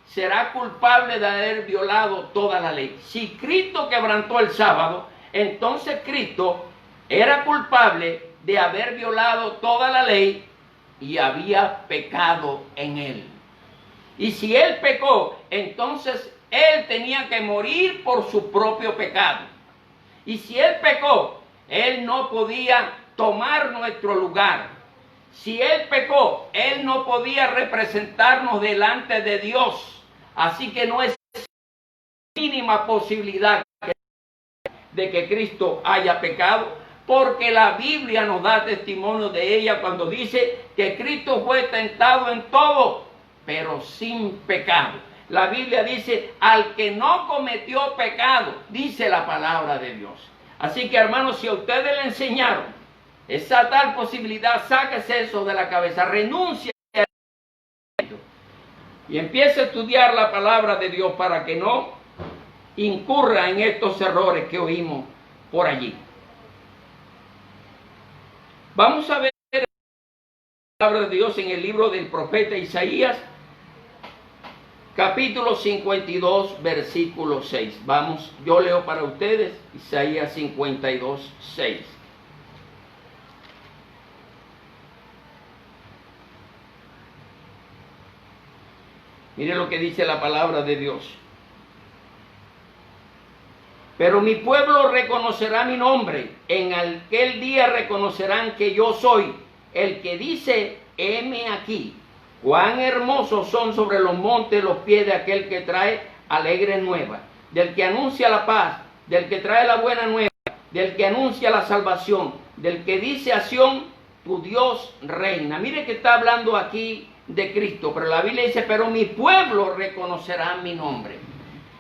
será culpable de haber violado toda la ley. Si Cristo quebrantó el sábado, entonces Cristo era culpable de haber violado toda la ley y había pecado en él. Y si él pecó, entonces él tenía que morir por su propio pecado. Y si él pecó, él no podía tomar nuestro lugar. Si él pecó, él no podía representarnos delante de Dios. Así que no es mínima posibilidad de que Cristo haya pecado, porque la Biblia nos da testimonio de ella cuando dice que Cristo fue tentado en todo, pero sin pecado. La Biblia dice, al que no cometió pecado, dice la palabra de Dios. Así que, hermanos, si a ustedes le enseñaron esa tal posibilidad, sáquese eso de la cabeza, renuncia a ello y empiece a estudiar la palabra de Dios para que no incurra en estos errores que oímos por allí. Vamos a ver la palabra de Dios en el libro del profeta Isaías, capítulo 52, versículo 6. Vamos, yo leo para ustedes Isaías 52, 6. Mire lo que dice la palabra de Dios. Pero mi pueblo reconocerá mi nombre, en aquel día reconocerán que yo soy el que dice, heme aquí. Cuán hermosos son sobre los montes los pies de aquel que trae alegre nueva, del que anuncia la paz, del que trae la buena nueva, del que anuncia la salvación, del que dice a Sión, tu Dios reina. Mire que está hablando aquí de Cristo, pero la Biblia dice, pero mi pueblo reconocerá mi nombre.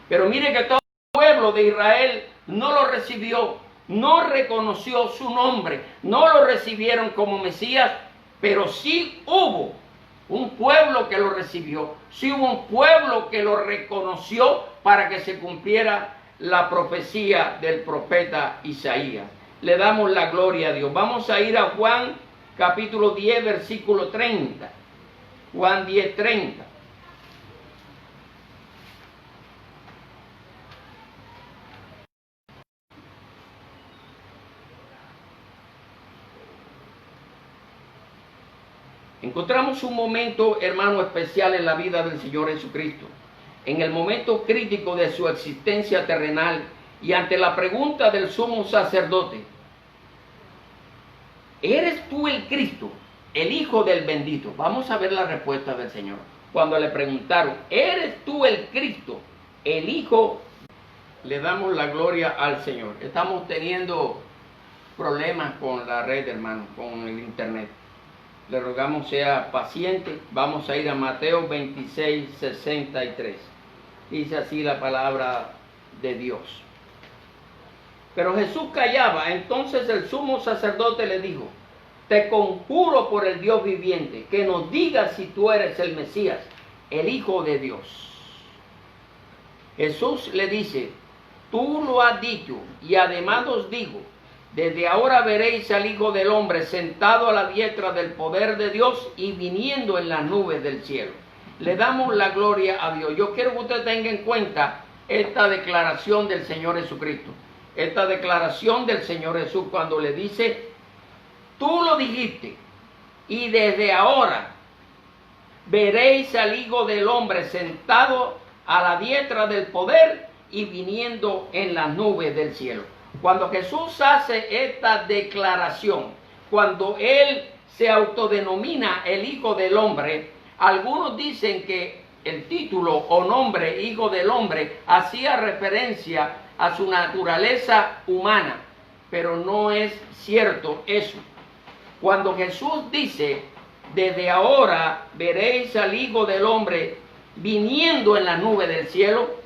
Pero mire que todo el pueblo de Israel no lo recibió, no reconoció su nombre, no lo recibieron como Mesías, pero sí hubo un pueblo que lo recibió, sí hubo un pueblo que lo reconoció para que se cumpliera la profecía del profeta Isaías. Le damos la gloria a Dios. Vamos a ir a Juan capítulo 10, versículo 30. Juan 10, 30. Encontramos un momento, hermano, especial en la vida del Señor Jesucristo. En el momento crítico de su existencia terrenal y ante la pregunta del sumo sacerdote, ¿eres tú el Cristo, el Hijo del bendito? Vamos a ver la respuesta del Señor. Cuando le preguntaron, ¿eres tú el Cristo, el Hijo? Le damos la gloria al Señor. Estamos teniendo problemas con la red, hermano, con el internet. Le rogamos sea paciente. Vamos a ir a Mateo 26, 63. Dice así la palabra de Dios. Pero Jesús callaba. Entonces el sumo sacerdote le dijo, te conjuro por el Dios viviente, que nos digas si tú eres el Mesías, el Hijo de Dios. Jesús le dice, tú lo has dicho, y además os digo, desde ahora veréis al Hijo del Hombre sentado a la diestra del poder de Dios y viniendo en las nubes del cielo. Le damos la gloria a Dios. Yo quiero que usted tenga en cuenta esta declaración del Señor Jesucristo. Esta declaración del Señor Jesús cuando le dice, tú lo dijiste, y desde ahora veréis al Hijo del Hombre sentado a la diestra del poder y viniendo en las nubes del cielo. Cuando Jesús hace esta declaración, cuando Él se autodenomina el Hijo del Hombre, algunos dicen que el título o nombre Hijo del Hombre hacía referencia a su naturaleza humana, pero no es cierto eso. Cuando Jesús dice, desde ahora veréis al Hijo del Hombre viniendo en la nube del cielo,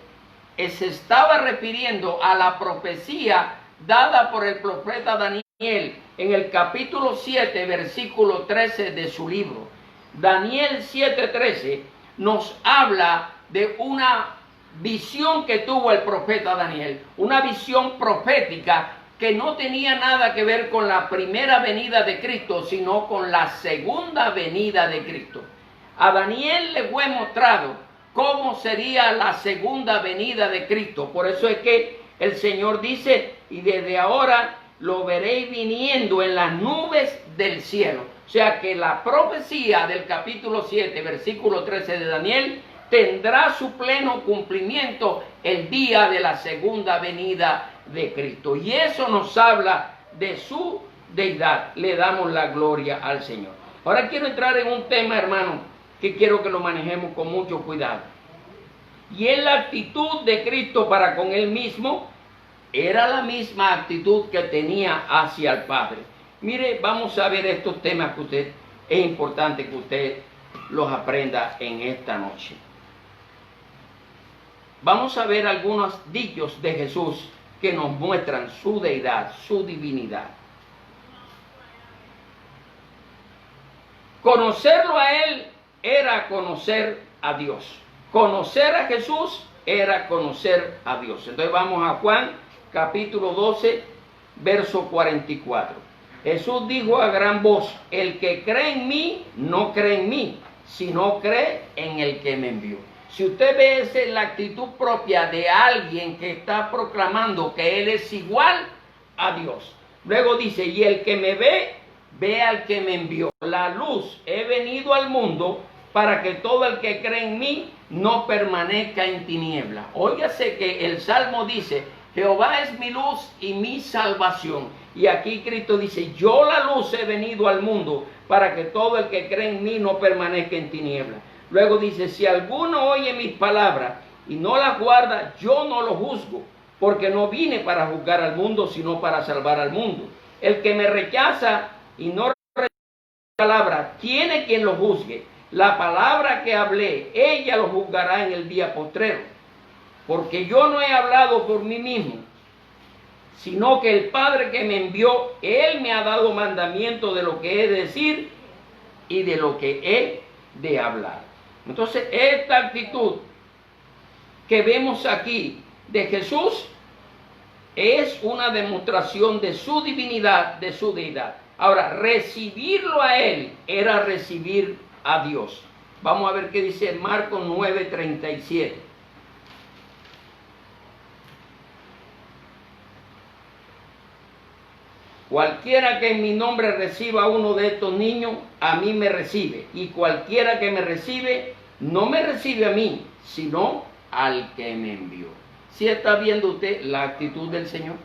se estaba refiriendo a la profecía dada por el profeta Daniel en el capítulo 7, versículo 13 de su libro. Daniel 7:13 nos habla de una visión que tuvo el profeta Daniel, una visión profética que no tenía nada que ver con la primera venida de Cristo, sino con la segunda venida de Cristo. A Daniel le fue mostrado cómo sería la segunda venida de Cristo. Por eso es que el Señor dice, y desde ahora lo veréis viniendo en las nubes del cielo. O sea que la profecía del capítulo 7, versículo 13 de Daniel, tendrá su pleno cumplimiento el día de la segunda venida de Cristo. Y eso nos habla de su deidad. Le damos la gloria al Señor. Ahora quiero entrar en un tema, hermano, que quiero que lo manejemos con mucho cuidado. Y es la actitud de Cristo para con Él mismo. Era la misma actitud que tenía hacia el Padre. Mire, vamos a ver estos temas que usted, es importante que usted los aprenda en esta noche. Vamos a ver algunos dichos de Jesús que nos muestran su deidad, su divinidad. Conocerlo a Él era conocer a Dios. Conocer a Jesús era conocer a Dios. Entonces vamos a Juan capítulo 12, verso 44. Jesús dijo a gran voz, el que cree en mí, no cree en mí, sino cree en el que me envió. Si usted ve esa es la actitud propia de alguien que está proclamando que Él es igual a Dios. Luego dice, y el que me ve, ve al que me envió. La luz, he venido al mundo para que todo el que cree en mí no permanezca en tinieblas. Óigase que el Salmo dice, Jehová es mi luz y mi salvación. Y aquí Cristo dice, yo la luz he venido al mundo para que todo el que cree en mí no permanezca en tinieblas. Luego dice, si alguno oye mis palabras y no las guarda, yo no lo juzgo, porque no vine para juzgar al mundo, sino para salvar al mundo. El que me rechaza y no rechaza la palabra, tiene quien lo juzgue. La palabra que hablé, ella lo juzgará en el día postrero. Porque yo no he hablado por mí mismo, sino que el Padre que me envió, Él me ha dado mandamiento de lo que he de decir y de lo que he de hablar. Entonces, esta actitud que vemos aquí de Jesús es una demostración de su divinidad, de su deidad. Ahora, recibirlo a Él era recibir a Dios. Vamos a ver qué dice Marcos 9:37. Cualquiera que en mi nombre reciba a uno de estos niños, a mí me recibe. Y cualquiera que me recibe, no me recibe a mí, sino al que me envió. ¿Sí está viendo usted la actitud del Señor?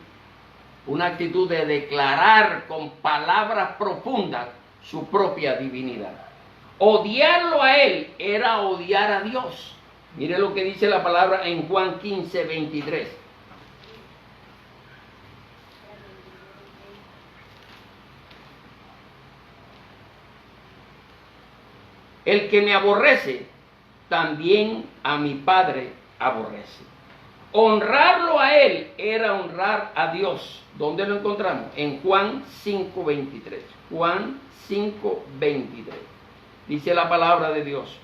Una actitud de declarar con palabras profundas su propia divinidad. Odiarlo a Él era odiar a Dios. Mire lo que dice la palabra en Juan 15:23. El que me aborrece, también a mi Padre aborrece. Honrarlo a Él era honrar a Dios. ¿Dónde lo encontramos? En Juan 5:23. Juan 5:23. Dice la palabra de Dios.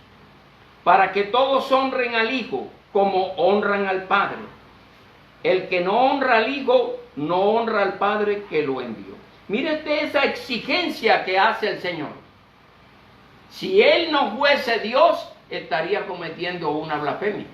Para que todos honren al Hijo como honran al Padre. El que no honra al Hijo, no honra al Padre que lo envió. Mire usted esa exigencia que hace el Señor. Si Él no fuese Dios, estaría cometiendo una blasfemia.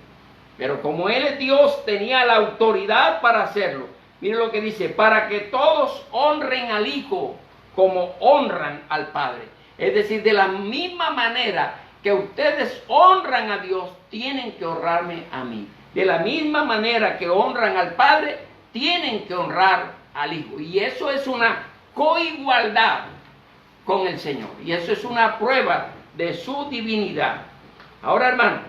Pero como Él es Dios, tenía la autoridad para hacerlo. Mire lo que dice, para que todos honren al Hijo como honran al Padre. Es decir, de la misma manera que ustedes honran a Dios, tienen que honrarme a mí. De la misma manera que honran al Padre, tienen que honrar al Hijo. Y eso es una coigualdad con el Señor. Y eso es una prueba de su divinidad. Ahora, hermano,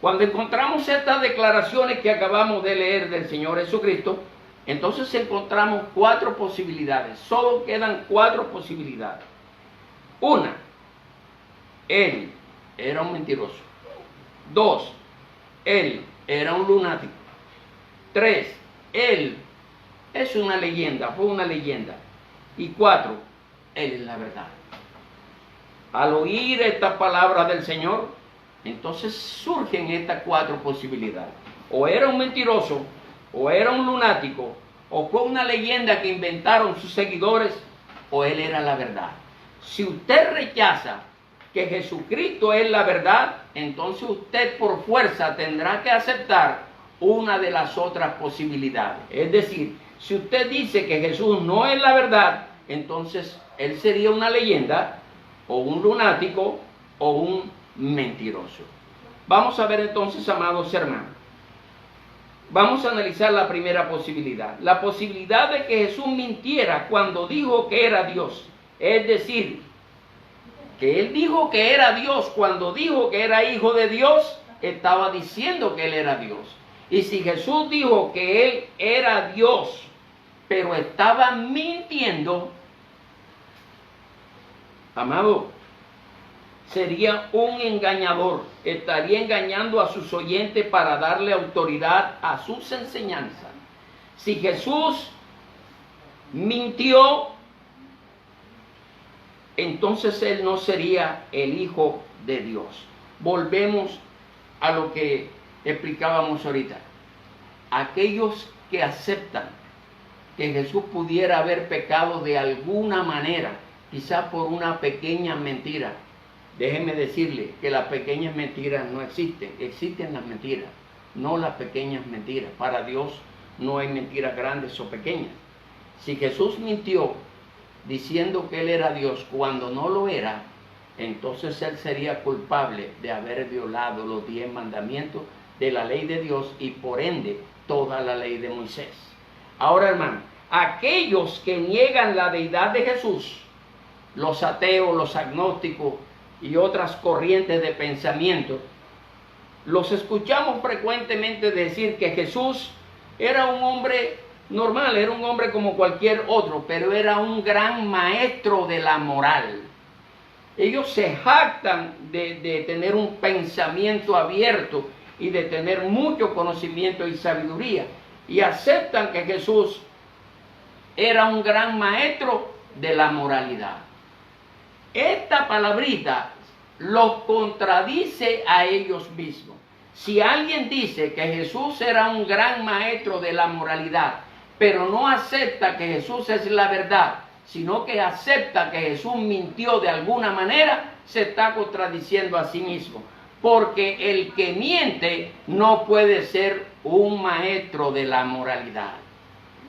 cuando encontramos estas declaraciones que acabamos de leer del Señor Jesucristo, entonces encontramos 4 posibilidades. Solo quedan 4 posibilidades. Una, Él era un mentiroso. 2, Él era un lunático. 3, Él es una leyenda, fue una leyenda. Y 4, Él es la verdad. Al oír estas palabras del Señor, entonces surgen estas 4 posibilidades. O era un mentiroso, o era un lunático, o fue una leyenda que inventaron sus seguidores, o Él era la verdad. Si usted rechaza que Jesucristo es la verdad, entonces usted por fuerza tendrá que aceptar una de las otras posibilidades. Es decir, si usted dice que Jesús no es la verdad, entonces él sería una leyenda, o un lunático, o un mentiroso. Vamos a ver entonces, amados hermanos. Vamos a analizar la primera posibilidad. La posibilidad de que Jesús mintiera cuando dijo que era Dios. Es decir, que él dijo que era Dios. Cuando dijo que era hijo de Dios, estaba diciendo que él era Dios. Y si Jesús dijo que él era Dios, pero estaba mintiendo, amado, sería un engañador. Estaría engañando a sus oyentes para darle autoridad a sus enseñanzas. Si Jesús mintió, entonces él no sería el Hijo de Dios. Volvemos a lo que explicábamos ahorita. Aquellos que aceptan que Jesús pudiera haber pecado de alguna manera, quizá por una pequeña mentira. Déjeme decirle que las pequeñas mentiras no existen. Existen las mentiras, no las pequeñas mentiras. Para Dios no hay mentiras grandes o pequeñas. Si Jesús mintió diciendo que él era Dios cuando no lo era, entonces él sería culpable de haber violado los 10 mandamientos de la ley de Dios y por ende toda la ley de Moisés. Ahora, hermano, aquellos que niegan la deidad de Jesús, los ateos, los agnósticos y otras corrientes de pensamiento, los escuchamos frecuentemente decir que Jesús era un hombre normal, era un hombre como cualquier otro, pero era un gran maestro de la moral. Ellos se jactan de tener un pensamiento abierto y de tener mucho conocimiento y sabiduría, y aceptan que Jesús era un gran maestro de la moralidad. Esta palabrita los contradice a ellos mismos. Si alguien dice que Jesús era un gran maestro de la moralidad, pero no acepta que Jesús es la verdad, sino que acepta que Jesús mintió de alguna manera, se está contradiciendo a sí mismo. Porque el que miente no puede ser un maestro de la moralidad.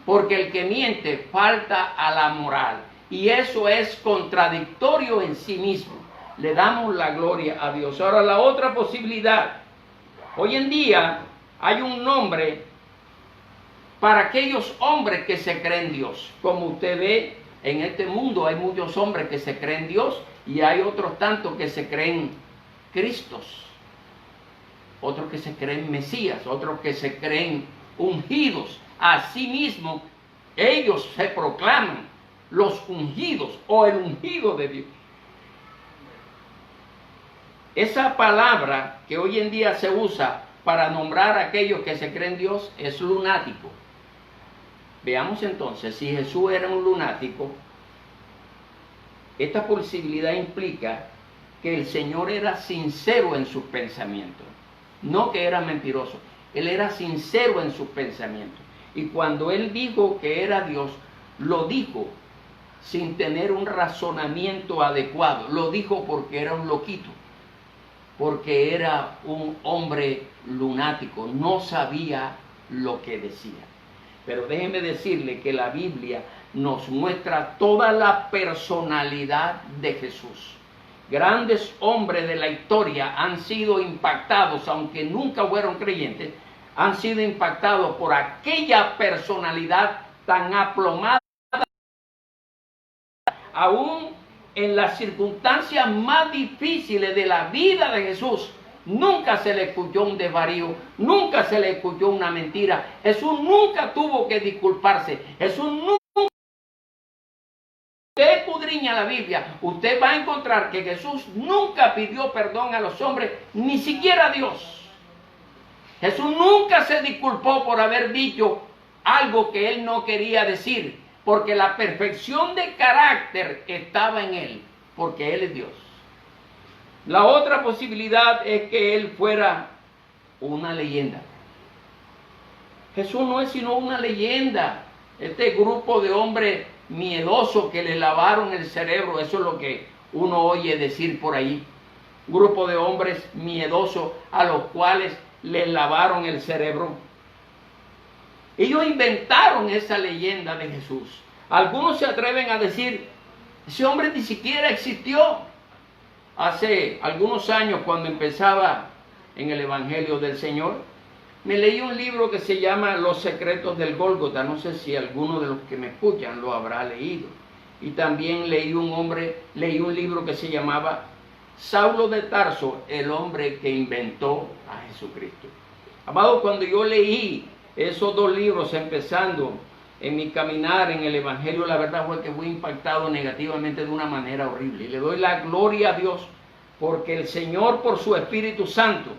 Porque el que miente falta a la moral. Y eso es contradictorio en sí mismo. Le damos la gloria a Dios. Ahora, la otra posibilidad. Hoy en día hay un nombre para aquellos hombres que se creen Dios. Como usted ve, en este mundo hay muchos hombres que se creen Dios y hay otros tantos que se creen Cristos. Otros que se creen Mesías, otros que se creen ungidos. Asimismo, ellos se proclaman los ungidos o el ungido de Dios. Esa palabra que hoy en día se usa para nombrar a aquellos que se creen Dios es lunático. Veamos entonces, si Jesús era un lunático, esta posibilidad implica que el Señor era sincero en sus pensamientos, no que era mentiroso. Él era sincero en sus pensamientos. Y cuando él dijo que era Dios, lo dijo sin tener un razonamiento adecuado. Lo dijo porque era un loquito, porque era un hombre lunático, no sabía lo que decía. Pero déjeme decirle que la Biblia nos muestra toda la personalidad de Jesús. Grandes hombres de la historia han sido impactados, aunque nunca fueron creyentes, han sido impactados por aquella personalidad tan aplomada. Aún en las circunstancias más difíciles de la vida de Jesús, nunca se le escuchó un desvarío, nunca se le escuchó una mentira. Jesús nunca tuvo que disculparse. Jesús nunca. Usted escudriña la Biblia, usted va a encontrar que Jesús nunca pidió perdón a los hombres, ni siquiera a Dios. Jesús nunca se disculpó por haber dicho algo que él no quería decir, porque la perfección de carácter estaba en él, porque él es Dios. La otra posibilidad es que él fuera una leyenda. Jesús no es sino una leyenda. Este grupo de hombres miedosos que le lavaron el cerebro, eso es lo que uno oye decir por ahí. Un grupo de hombres miedosos a los cuales les lavaron el cerebro. Ellos inventaron esa leyenda de Jesús. Algunos se atreven a decir, ese hombre ni siquiera existió. Hace algunos años, cuando empezaba en el Evangelio del Señor, me leí un libro que se llama Los secretos del Gólgota. No sé si alguno de los que me escuchan lo habrá leído. Y también leí un libro que se llamaba Saulo de Tarso, el hombre que inventó a Jesucristo. Amado, cuando yo leí esos dos libros empezando en mi caminar en el Evangelio, la verdad fue que fui impactado negativamente de una manera horrible. Y le doy la gloria a Dios porque el Señor, por su Espíritu Santo,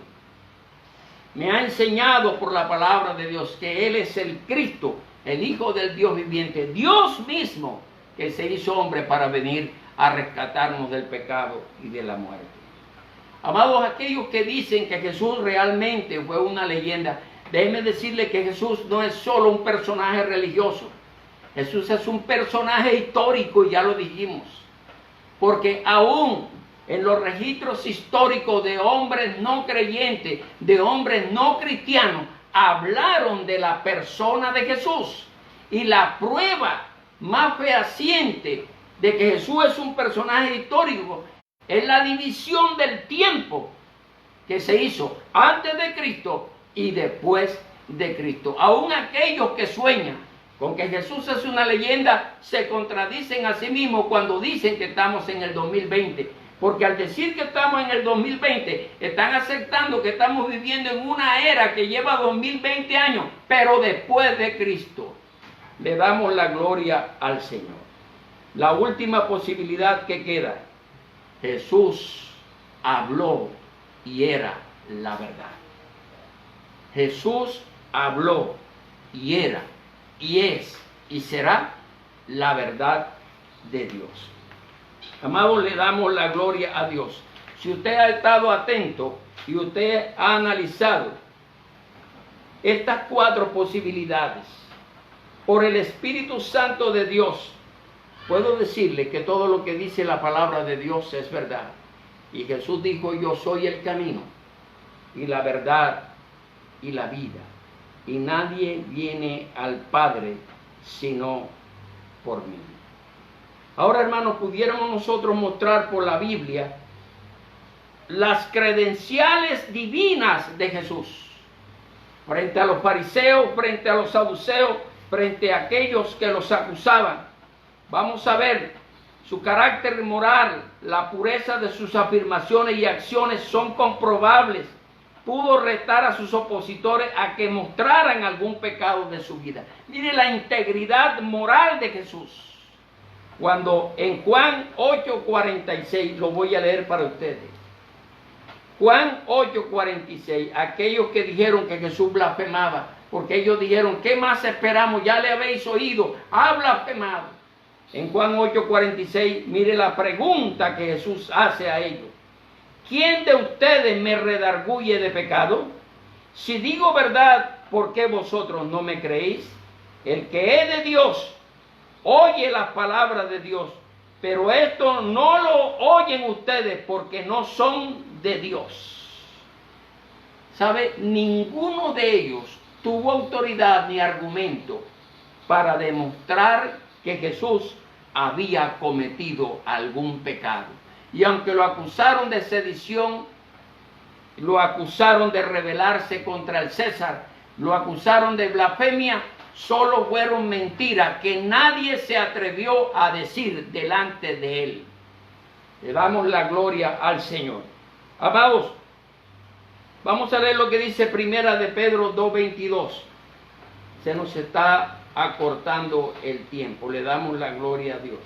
me ha enseñado por la palabra de Dios que Él es el Cristo, el Hijo del Dios viviente, Dios mismo que se hizo hombre para venir a rescatarnos del pecado y de la muerte. Amados, aquellos que dicen que Jesús realmente fue una leyenda, déjenme decirle que Jesús no es solo un personaje religioso. Jesús es un personaje histórico, y ya lo dijimos. Porque aún en los registros históricos de hombres no creyentes, de hombres no cristianos, hablaron de la persona de Jesús. Y la prueba más fehaciente de que Jesús es un personaje histórico es la división del tiempo que se hizo antes de Cristo y después de Cristo. Aún aquellos que sueñan con que Jesús es una leyenda se contradicen a sí mismos cuando dicen que estamos en el 2020. Porque al decir que estamos en el 2020, están aceptando que estamos viviendo en una era que lleva 2020 años, pero después de Cristo. Le damos la gloria al Señor. La última posibilidad que queda, Jesús habló y era la verdad. Jesús habló y era, y es, y será la verdad de Dios. Amados, le damos la gloria a Dios. Si usted ha estado atento y usted ha analizado estas cuatro posibilidades, por el Espíritu Santo de Dios, puedo decirle que todo lo que dice la palabra de Dios es verdad. Y Jesús dijo, yo soy el camino y la verdad y la vida. Y nadie viene al Padre sino por mí. Ahora, hermanos, pudiéramos nosotros mostrar por la Biblia las credenciales divinas de Jesús. Frente a los fariseos, frente a los saduceos, frente a aquellos que los acusaban. Vamos a ver su carácter moral, la pureza de sus afirmaciones y acciones son comprobables. Pudo retar a sus opositores a que mostraran algún pecado de su vida. Mire la integridad moral de Jesús. Cuando en Juan 8:46, lo voy a leer para ustedes. Juan 8:46, aquellos que dijeron que Jesús blasfemaba, porque ellos dijeron, ¿qué más esperamos? Ya le habéis oído, ha blasfemado. En Juan 8:46, mire la pregunta que Jesús hace a ellos. ¿Quién de ustedes me redarguye de pecado? Si digo verdad, ¿por qué vosotros no me creéis? El que es de Dios, oye las palabras de Dios, pero esto no lo oyen ustedes porque no son de Dios. ¿Sabe? Ninguno de ellos tuvo autoridad ni argumento para demostrar que Jesús había cometido algún pecado. Y aunque lo acusaron de sedición, lo acusaron de rebelarse contra el César, lo acusaron de blasfemia, solo fueron mentiras que nadie se atrevió a decir delante de él. Le damos la gloria al Señor. Amados, vamos a leer lo que dice Primera de Pedro 2:22. Se nos está acortando el tiempo. Le damos la gloria a Dios.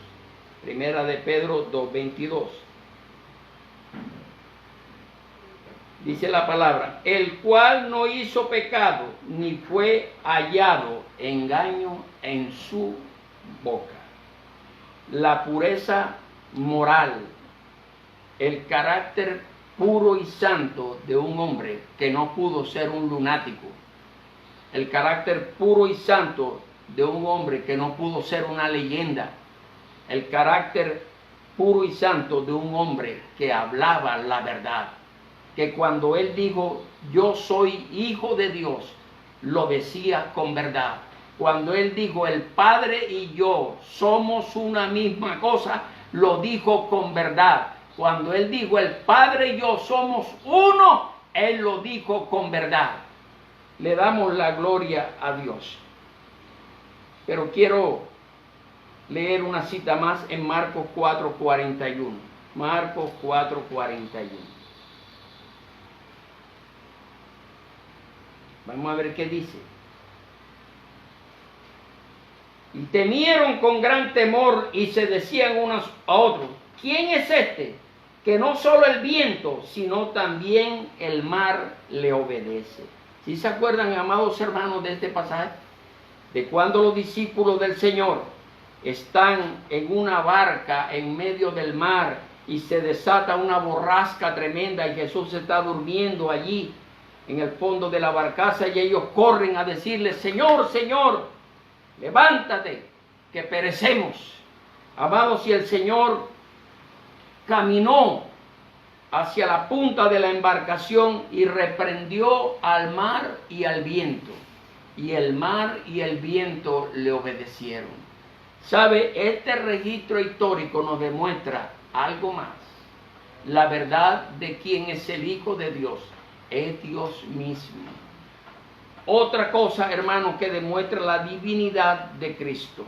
Primera de Pedro 2:22. Dice la palabra, el cual no hizo pecado, ni fue hallado engaño en su boca. La pureza moral, el carácter puro y santo de un hombre que no pudo ser un lunático. El carácter puro y santo de un hombre que no pudo ser una leyenda. El carácter puro y santo de un hombre que hablaba la verdad. Que cuando él dijo, yo soy hijo de Dios, lo decía con verdad. Cuando él dijo, el Padre y yo somos una misma cosa, lo dijo con verdad. Cuando él dijo, el Padre y yo somos uno, él lo dijo con verdad. Le damos la gloria a Dios. Pero quiero leer una cita más en Marcos 4:41. Marcos 4:41. Vamos a ver qué dice. Y temieron con gran temor y se decían unos a otros, ¿quién es este? Que no solo el viento, sino también el mar le obedece. ¿Sí se acuerdan, amados hermanos, de este pasaje? De cuando los discípulos del Señor están en una barca en medio del mar y se desata una borrasca tremenda y Jesús está durmiendo allí en el fondo de la barcaza y ellos corren a decirle, Señor, Señor, levántate, que perecemos. Amados, y el Señor caminó hacia la punta de la embarcación y reprendió al mar y al viento. Y el mar y el viento le obedecieron. ¿Sabe? Este registro histórico nos demuestra algo más. La verdad de quién es el Hijo de Dios es Dios mismo. Otra cosa, hermano, que demuestra la divinidad de Cristo.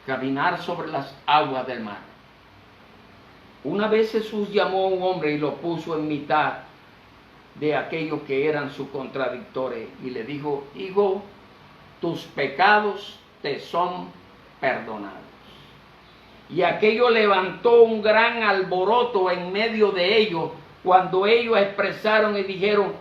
Caminar sobre las aguas del mar. Una vez Jesús llamó a un hombre y lo puso en mitad de aquellos que eran sus contradictores y le dijo, hijo, tus pecados te son perdonados. Y aquello levantó un gran alboroto en medio de ellos cuando ellos expresaron y dijeron,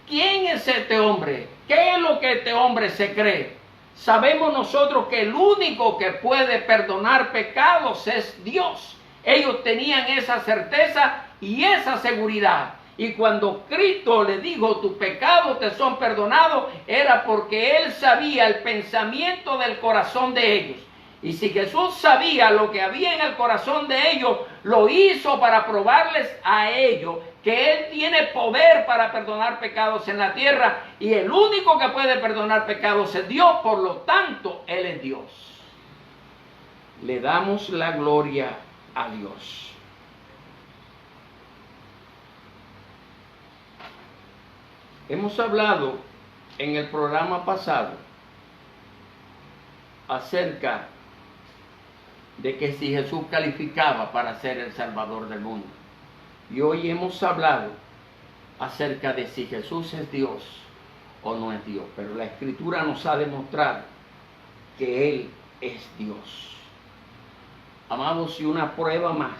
¿quién es este hombre? ¿Qué es lo que este hombre se cree? Sabemos nosotros que el único que puede perdonar pecados es Dios. Ellos tenían esa certeza y esa seguridad. Y cuando Cristo le dijo, tus pecados te son perdonados, era porque Él sabía el pensamiento del corazón de ellos. Y si Jesús sabía lo que había en el corazón de ellos, lo hizo para probarles a ellos que Él tiene poder para perdonar pecados en la tierra. Y el único que puede perdonar pecados es Dios, por lo tanto, Él es Dios. Le damos la gloria a Dios. Hemos hablado en el programa pasado acerca de que si Jesús calificaba para ser el Salvador del mundo. Y hoy hemos hablado acerca de si Jesús es Dios o no es Dios. Pero la Escritura nos ha demostrado que Él es Dios. Amados, y una prueba más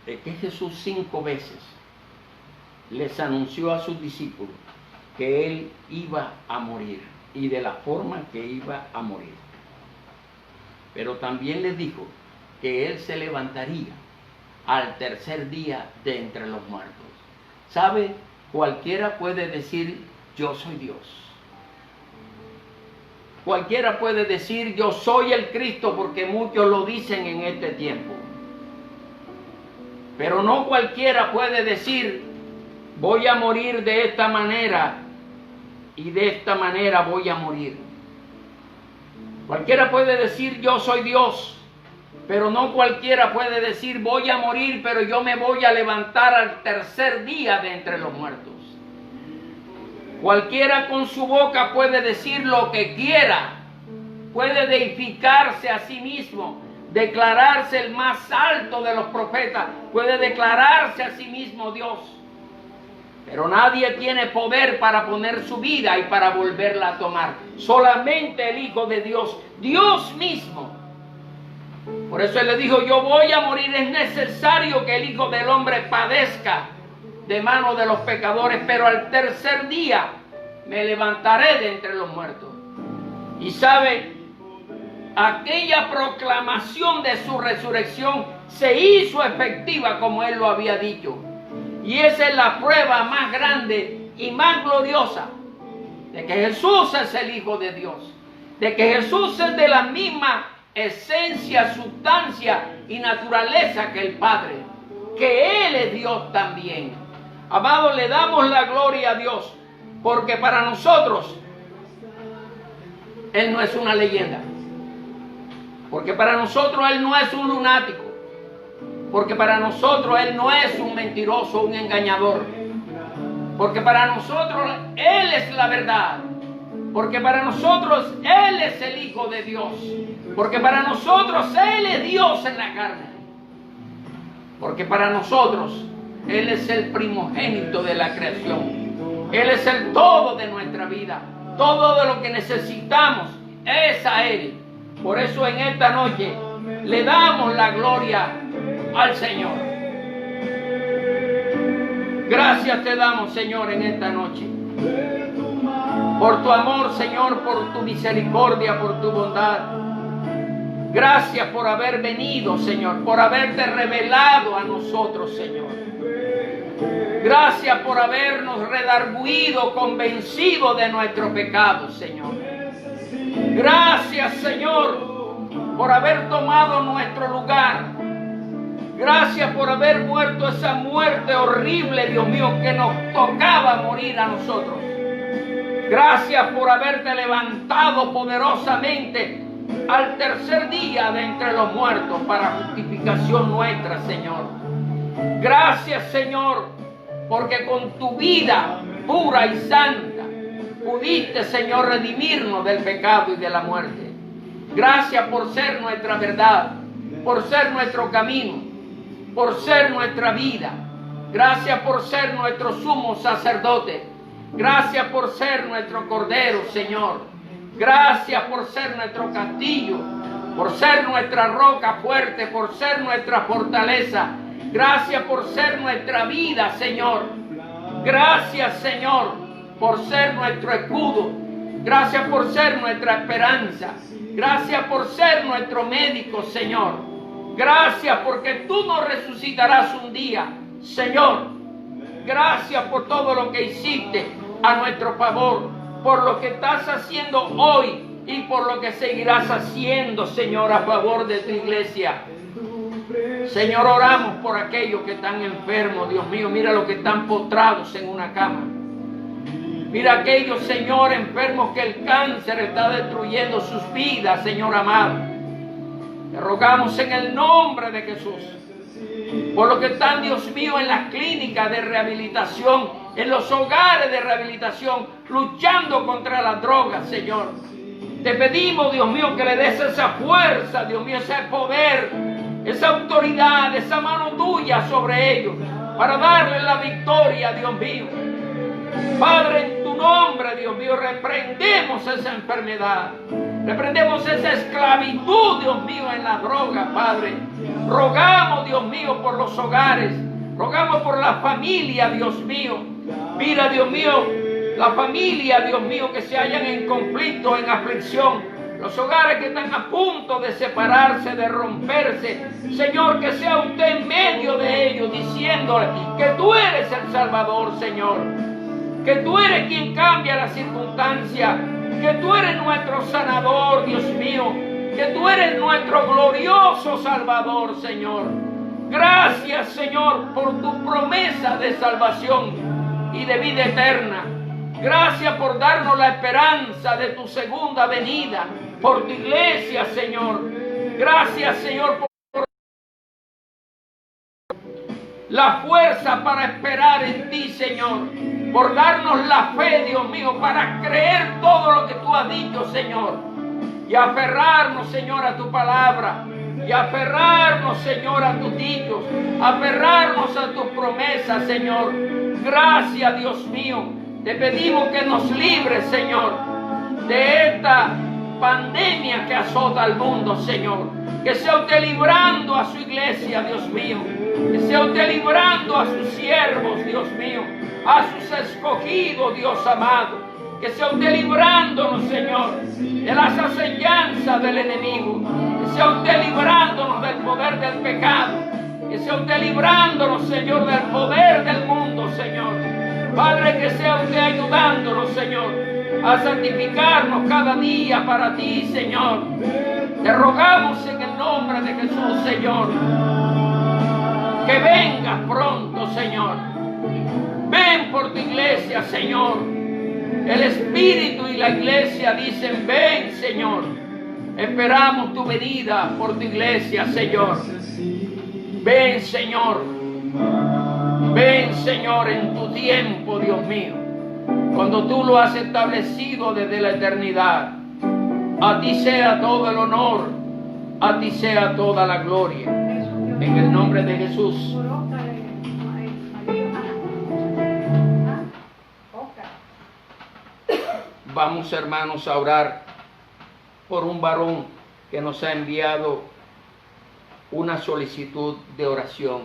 de que Jesús 5 veces les anunció a sus discípulos que Él iba a morir y de la forma que iba a morir. Pero también les dijo que Él se levantaría al tercer día de entre los muertos. ¿Sabe? Cualquiera puede decir, yo soy Dios. Cualquiera puede decir, yo soy el Cristo, porque muchos lo dicen en este tiempo. Pero no cualquiera puede decir, voy a morir de esta manera y de esta manera voy a morir. Cualquiera puede decir yo soy Dios, pero no cualquiera puede decir voy a morir, pero yo me voy a levantar al tercer día de entre los muertos. Cualquiera con su boca puede decir lo que quiera, puede deificarse a sí mismo, declararse el más alto de los profetas, puede declararse a sí mismo Dios. Pero nadie tiene poder para poner su vida y para volverla a tomar. Solamente el Hijo de Dios, Dios mismo. Por eso Él le dijo, yo voy a morir, es necesario que el Hijo del Hombre padezca de manos de los pecadores, pero al tercer día me levantaré de entre los muertos. Y sabe, aquella proclamación de su resurrección se hizo efectiva como Él lo había dicho. Y esa es la prueba más grande y más gloriosa de que Jesús es el Hijo de Dios. de que Jesús es de la misma esencia, sustancia y naturaleza que el Padre, que Él es Dios también. Amados, le damos la gloria a Dios, porque para nosotros Él no es una leyenda, porque para nosotros Él no es un lunático, porque para nosotros Él no es un mentiroso, un engañador, porque para nosotros Él es la verdad, porque para nosotros Él es el Hijo de Dios, porque para nosotros Él es Dios en la carne, porque para nosotros Él es el primogénito de la creación, Él es el todo de nuestra vida, todo de lo que necesitamos es a Él. Por eso en esta noche le damos la gloria al Señor. Gracias te damos, Señor, en esta noche, por tu amor, Señor, por tu misericordia, por tu bondad. Gracias por haber venido, Señor, por haberte revelado a nosotros, Señor. Gracias por habernos redarguido, convencido de nuestro pecado, Señor. Gracias, Señor, por haber tomado nuestro lugar. Gracias por haber muerto esa muerte horrible, Dios mío, que nos tocaba morir a nosotros. Gracias por haberte levantado poderosamente al tercer día de entre los muertos para justificación nuestra, Señor. Gracias, Señor, porque con tu vida pura y santa pudiste, Señor, redimirnos del pecado y de la muerte. Gracias por ser nuestra verdad, por ser nuestro camino, por ser nuestra vida. Gracias por ser nuestro sumo sacerdote. Gracias por ser nuestro Cordero, Señor. Gracias por ser nuestro castillo, por ser nuestra roca fuerte, por ser nuestra fortaleza. Gracias por ser nuestra vida, Señor. Gracias, Señor, por ser nuestro escudo. Gracias por ser nuestra esperanza. Gracias por ser nuestro médico, Señor. Gracias porque tú nos resucitarás un día, Señor. Gracias por todo lo que hiciste a nuestro favor, por lo que estás haciendo hoy y por lo que seguirás haciendo, Señor, a favor de tu iglesia. Señor, oramos por aquellos que están enfermos, Dios mío. Mira los que están postrados en una cama. Mira aquellos, Señor, enfermos que el cáncer está destruyendo sus vidas, Señor amado. Te rogamos en el nombre de Jesús. Por los que están, Dios mío, en las clínicas de rehabilitación, en los hogares de rehabilitación, luchando contra las drogas, Señor. Te pedimos, Dios mío, que le des esa fuerza, Dios mío, ese poder, esa autoridad, esa mano tuya sobre ellos, para darles la victoria, Dios mío. Padre, en tu nombre, Dios mío, reprendemos esa enfermedad. Reprendemos esa esclavitud, Dios mío, en la droga, Padre. Rogamos, Dios mío, por los hogares. Rogamos por la familia, Dios mío. Mira, Dios mío, la familia, Dios mío, que se hallan en conflicto, en aflicción. Los hogares que están a punto de separarse, de romperse. Señor, que sea usted en medio de ellos, diciéndole que tú eres el Salvador, Señor. Que tú eres quien cambia las circunstancias. Que tú eres nuestro sanador, Dios mío. Que tú eres nuestro glorioso Salvador, Señor. Gracias, Señor, por tu promesa de salvación y de vida eterna. Gracias por darnos la esperanza de tu segunda venida, por tu iglesia, Señor. Gracias, Señor, por la fuerza para esperar en ti, Señor. Por darnos la fe, Dios mío, para creer todo lo que tú has dicho, Señor. Y aferrarnos, Señor, a tu palabra. Y aferrarnos, Señor, a tus dichos. Aferrarnos a tus promesas, Señor. Gracias, Dios mío. Te pedimos que nos libres, Señor, de esta pandemia que azota al mundo, Señor. Que sea usted librando a su iglesia, Dios mío. Que sea usted librando a sus siervos, Dios mío. A sus escogidos, Dios amado. Que sea usted librándonos, Señor, de las acechanzas del enemigo. Que sea usted librándonos del poder del pecado. Que sea usted librándonos, Señor, del poder del mundo, Señor. Padre, que sea usted ayudándonos, Señor, a santificarnos cada día para ti, Señor. Te rogamos en el nombre de Jesús, Señor, que vengas pronto, Señor. Ven por tu iglesia, Señor. El Espíritu y la iglesia dicen, ven, Señor. Esperamos tu venida por tu iglesia, Señor. Ven, Señor. Ven, Señor, en tu tiempo, Dios mío. Cuando tú lo has establecido desde la eternidad. A ti sea todo el honor. A ti sea toda la gloria. En el nombre de Jesús. Vamos, hermanos, a orar por un varón que nos ha enviado una solicitud de oración.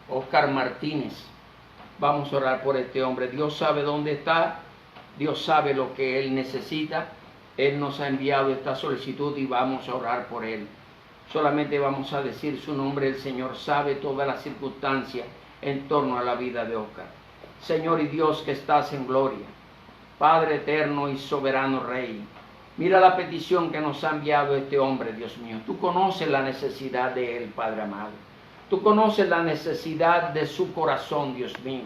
Oscar Martínez. Vamos a orar por este hombre. Dios sabe dónde está. Dios sabe lo que él necesita. Él nos ha enviado esta solicitud y vamos a orar por él. Solamente vamos a decir su nombre. El Señor sabe todas las circunstancias en torno a la vida de Oscar. Señor y Dios que estás en gloria. Padre eterno y soberano Rey, mira la petición que nos ha enviado este hombre, Dios mío. Tú conoces la necesidad de él, Padre amado. Tú conoces la necesidad de su corazón, Dios mío.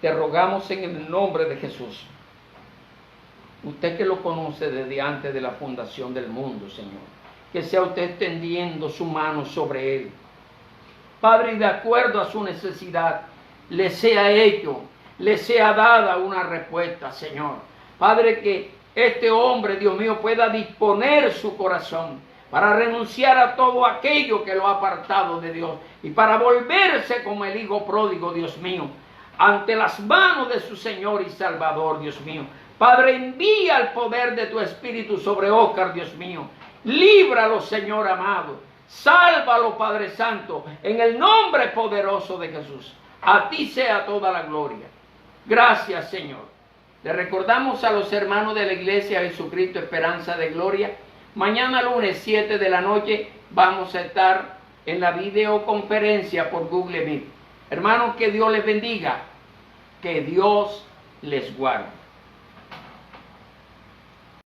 Te rogamos en el nombre de Jesús. Usted que lo conoce desde antes de la fundación del mundo, Señor. Que sea usted extendiendo su mano sobre él. Padre, y de acuerdo a su necesidad, le sea hecho, le sea dada una respuesta, Señor. Padre, que este hombre, Dios mío, pueda disponer su corazón para renunciar a todo aquello que lo ha apartado de Dios y para volverse como el hijo pródigo, Dios mío, ante las manos de su Señor y Salvador, Dios mío. Padre, envía el poder de tu Espíritu sobre Oscar, Dios mío. Líbralo, Señor amado. Sálvalo, Padre Santo, en el nombre poderoso de Jesús. A ti sea toda la gloria. Gracias, Señor. Le recordamos a los hermanos de la Iglesia Jesucristo Esperanza de Gloria. Mañana lunes 7 de la noche vamos a estar en la videoconferencia por Google Meet. Hermanos, que Dios les bendiga. Que Dios les guarde.